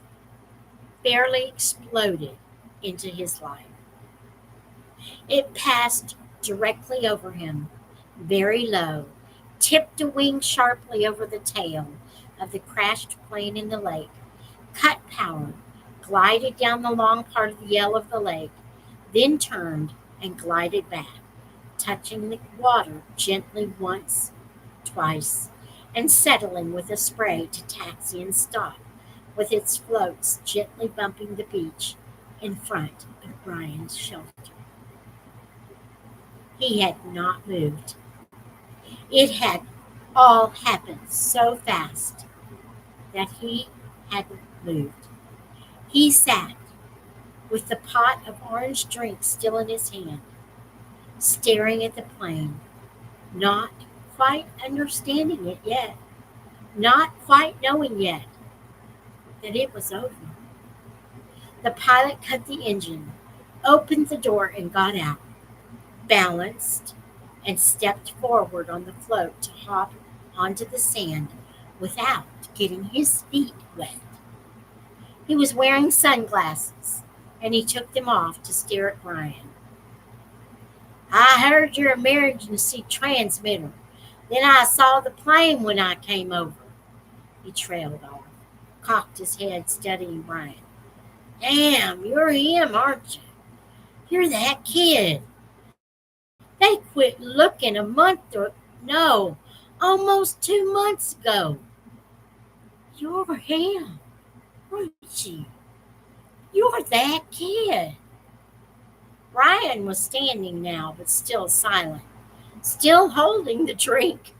fairly exploded into his life. It passed directly over him, very low, tipped a wing sharply over the tail of the crashed plane in the lake, cut power, glided down the long part of the yell of the lake, then turned and glided back, touching the water gently once, twice, and settling with a spray to taxi and stop, with its floats gently bumping the beach in front of Brian's shelter. He had not moved. It had all happened so fast that he hadn't moved. He sat with the pot of orange drink still in his hand, staring at the plane, not quite understanding it yet, not quite knowing yet that it was over. The pilot cut the engine, opened the door, and got out, balanced, and stepped forward on the float to hop onto the sand without getting his feet wet. He was wearing sunglasses, and he took them off to stare at Brian. I heard your emergency transmitter. Then I saw the plane when I came over. He trailed off, cocked his head, studying Brian. Damn, you're him, aren't you? You're that kid. They quit looking a month or no, almost 2 months ago. You're him, aren't you? You're that kid. Brian was standing now, but still silent, still holding the drink.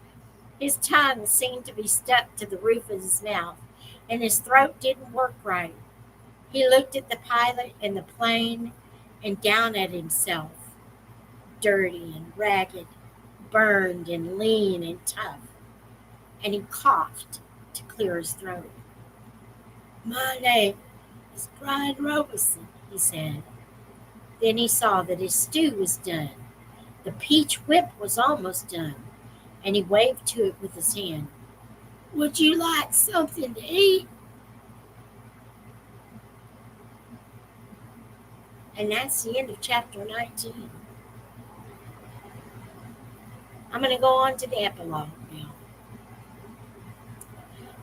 His tongue seemed to be stuck to the roof of his mouth, and his throat didn't work right. He looked at the pilot and the plane and down at himself, dirty and ragged, burned and lean and tough, and he coughed to clear his throat. My name is Brian Robeson. he said. Then he saw that his stew was done. The peach whip was almost done, and he waved to it with his hand. Would you like something to eat? And that's the end of chapter 19. I'm going to go on to the epilogue now.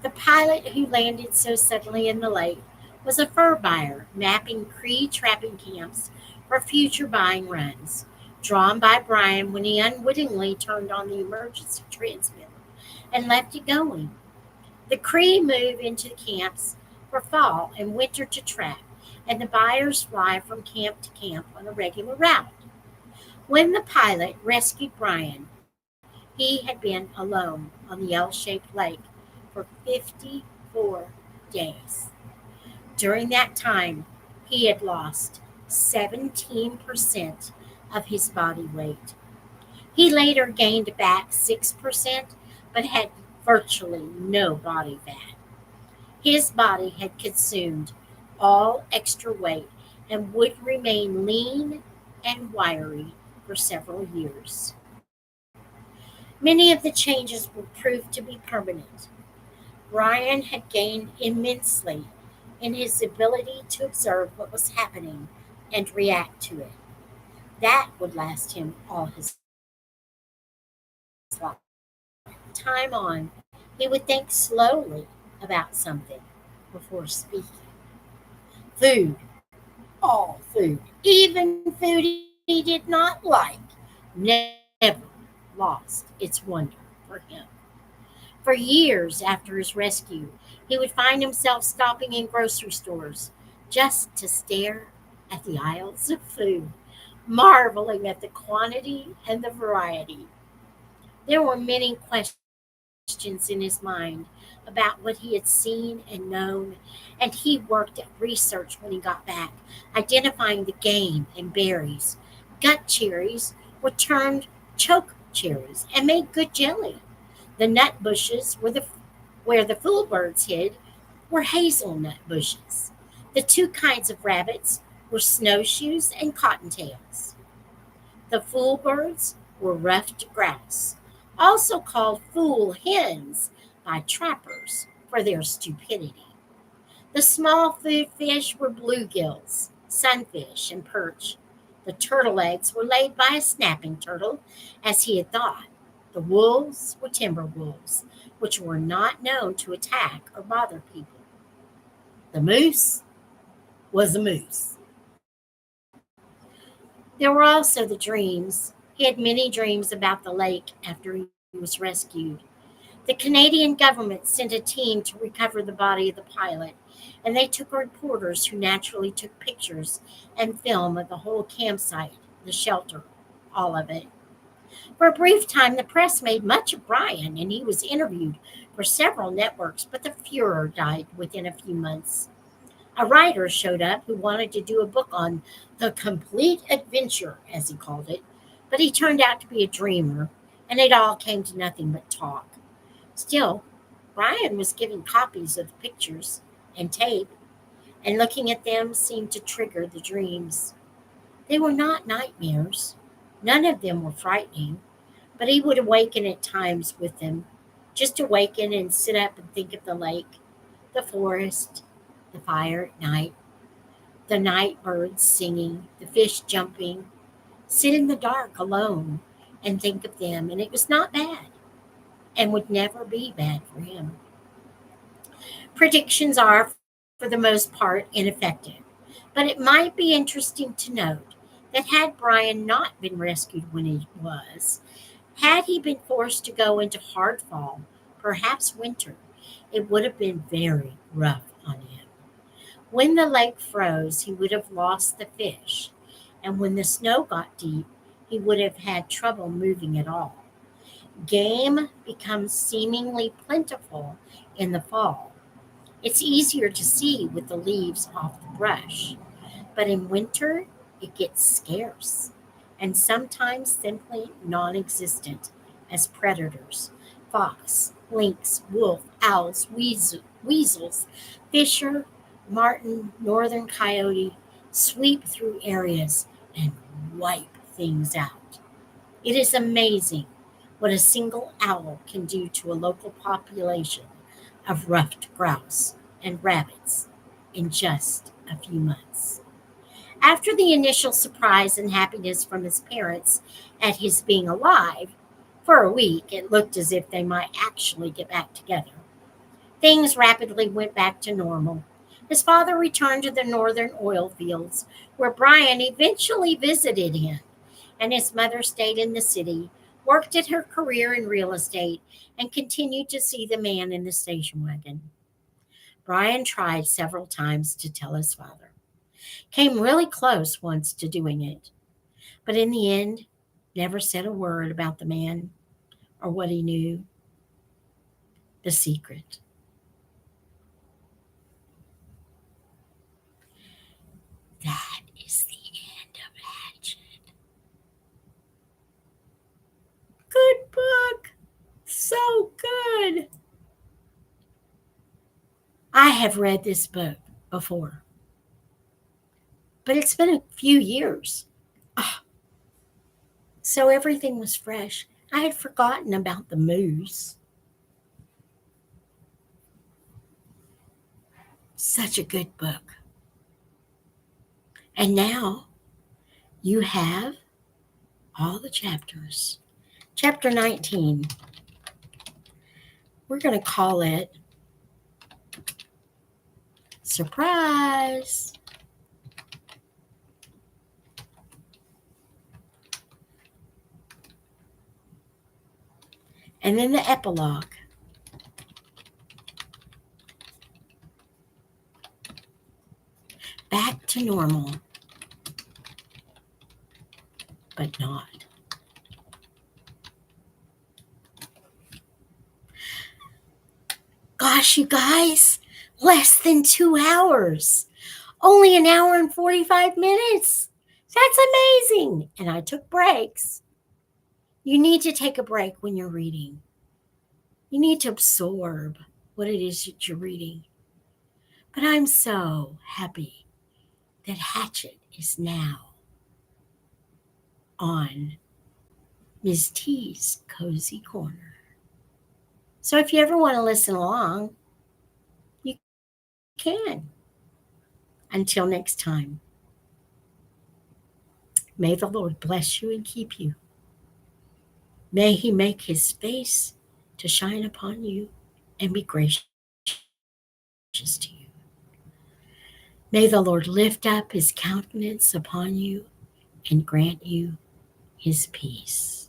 The pilot who landed so suddenly in the lake was a fur buyer mapping Cree trapping camps for future buying runs, drawn by Brian when he unwittingly turned on the emergency transmitter and left it going. The Cree move into the camps for fall and winter to trap, and the buyers fly from camp to camp on a regular route. When the pilot rescued Brian, he had been alone on the L-shaped lake for 54 days. During that time, he had lost 17% of his body weight. He later gained back 6%, but had virtually no body fat. His body had consumed all extra weight and would remain lean and wiry for several years. Many of the changes would prove to be permanent. Brian had gained immensely in his ability to observe what was happening and react to it. That would last him all his life. From that time on, he would think slowly about something before speaking. Food, all food, even food he did not like, never lost its wonder for him. For years after his rescue, he would find himself stopping in grocery stores just to stare at the aisles of food, marveling at the quantity and the variety. There were many questions in his mind about what he had seen and known, and he worked at research when he got back, identifying the game and berries. Gut cherries were turned choke cherries and made good jelly. The nut bushes where the fool birds hid were hazelnut bushes. The two kinds of rabbits were snowshoes and cottontails. The fool birds were ruffed grouse, also called fool hens by trappers for their stupidity. The small food fish were bluegills, sunfish, and perch. The turtle eggs were laid by a snapping turtle, as he had thought. The wolves were timber wolves, which were not known to attack or bother people. The moose was a moose. There were also the dreams. He had many dreams about the lake after he was rescued. The Canadian government sent a team to recover the body of the pilot, and they took reporters who naturally took pictures and film of the whole campsite, the shelter, all of it. For a brief time, the press made much of Brian, and he was interviewed for several networks, but the furor died within a few months. A writer showed up who wanted to do a book on the complete adventure, as he called it, but he turned out to be a dreamer, and it all came to nothing but talk. Still, Brian was given copies of the pictures and tape, and looking at them seemed to trigger the dreams. They were not nightmares. None of them were frightening, but he would awaken at times with them, just awaken and sit up and think of the lake, the forest, the fire at night, the night birds singing, the fish jumping, sit in the dark alone and think of them, and it was not bad and would never be bad for him. Predictions are, for the most part, ineffective, but it might be interesting to note that had Brian not been rescued when he was, had he been forced to go into hard fall, perhaps winter, it would have been very rough on him. When the lake froze, he would have lost the fish, and when the snow got deep, he would have had trouble moving at all. Game becomes seemingly plentiful in the fall. It's easier to see with the leaves off the brush, but in winter it gets scarce and sometimes simply non existent as predators fox, lynx, wolf, owls, weasels, fisher, marten, northern coyote, sweep through areas, and wipe things out. It is amazing what a single owl can do to a local population of ruffed grouse and rabbits in just a few months. After the initial surprise and happiness from his parents at his being alive, for a week it looked as if they might actually get back together. Things rapidly went back to normal. His father returned to the northern oil fields, where Brian eventually visited him, and his mother stayed in the city, worked at her career in real estate, and continued to see the man in the station wagon. Brian tried several times to tell his father, came really close once to doing it, but in the end, never said a word about the man or what he knew, the secret. That is the end of Hatchet. Good book. So good. I have read this book before, but it's been a few years. Ah, so everything was fresh. I had forgotten about the moose. Such a good book. And now you have all the chapters. Chapter 19. We're going to call it Surprise. And then the epilogue. Back to normal, but not. Gosh, you guys, less than 2 hours. Only an hour and 45 minutes. That's amazing. And I took breaks. You need to take a break when you're reading. You need to absorb what it is that you're reading. But I'm so happy that Hatchet is now on Ms. T's Cozy Corner. So if you ever want to listen along, you can. Until next time, may the Lord bless you and keep you. May he make his face to shine upon you and be gracious to you. May the Lord lift up his countenance upon you and grant you his peace.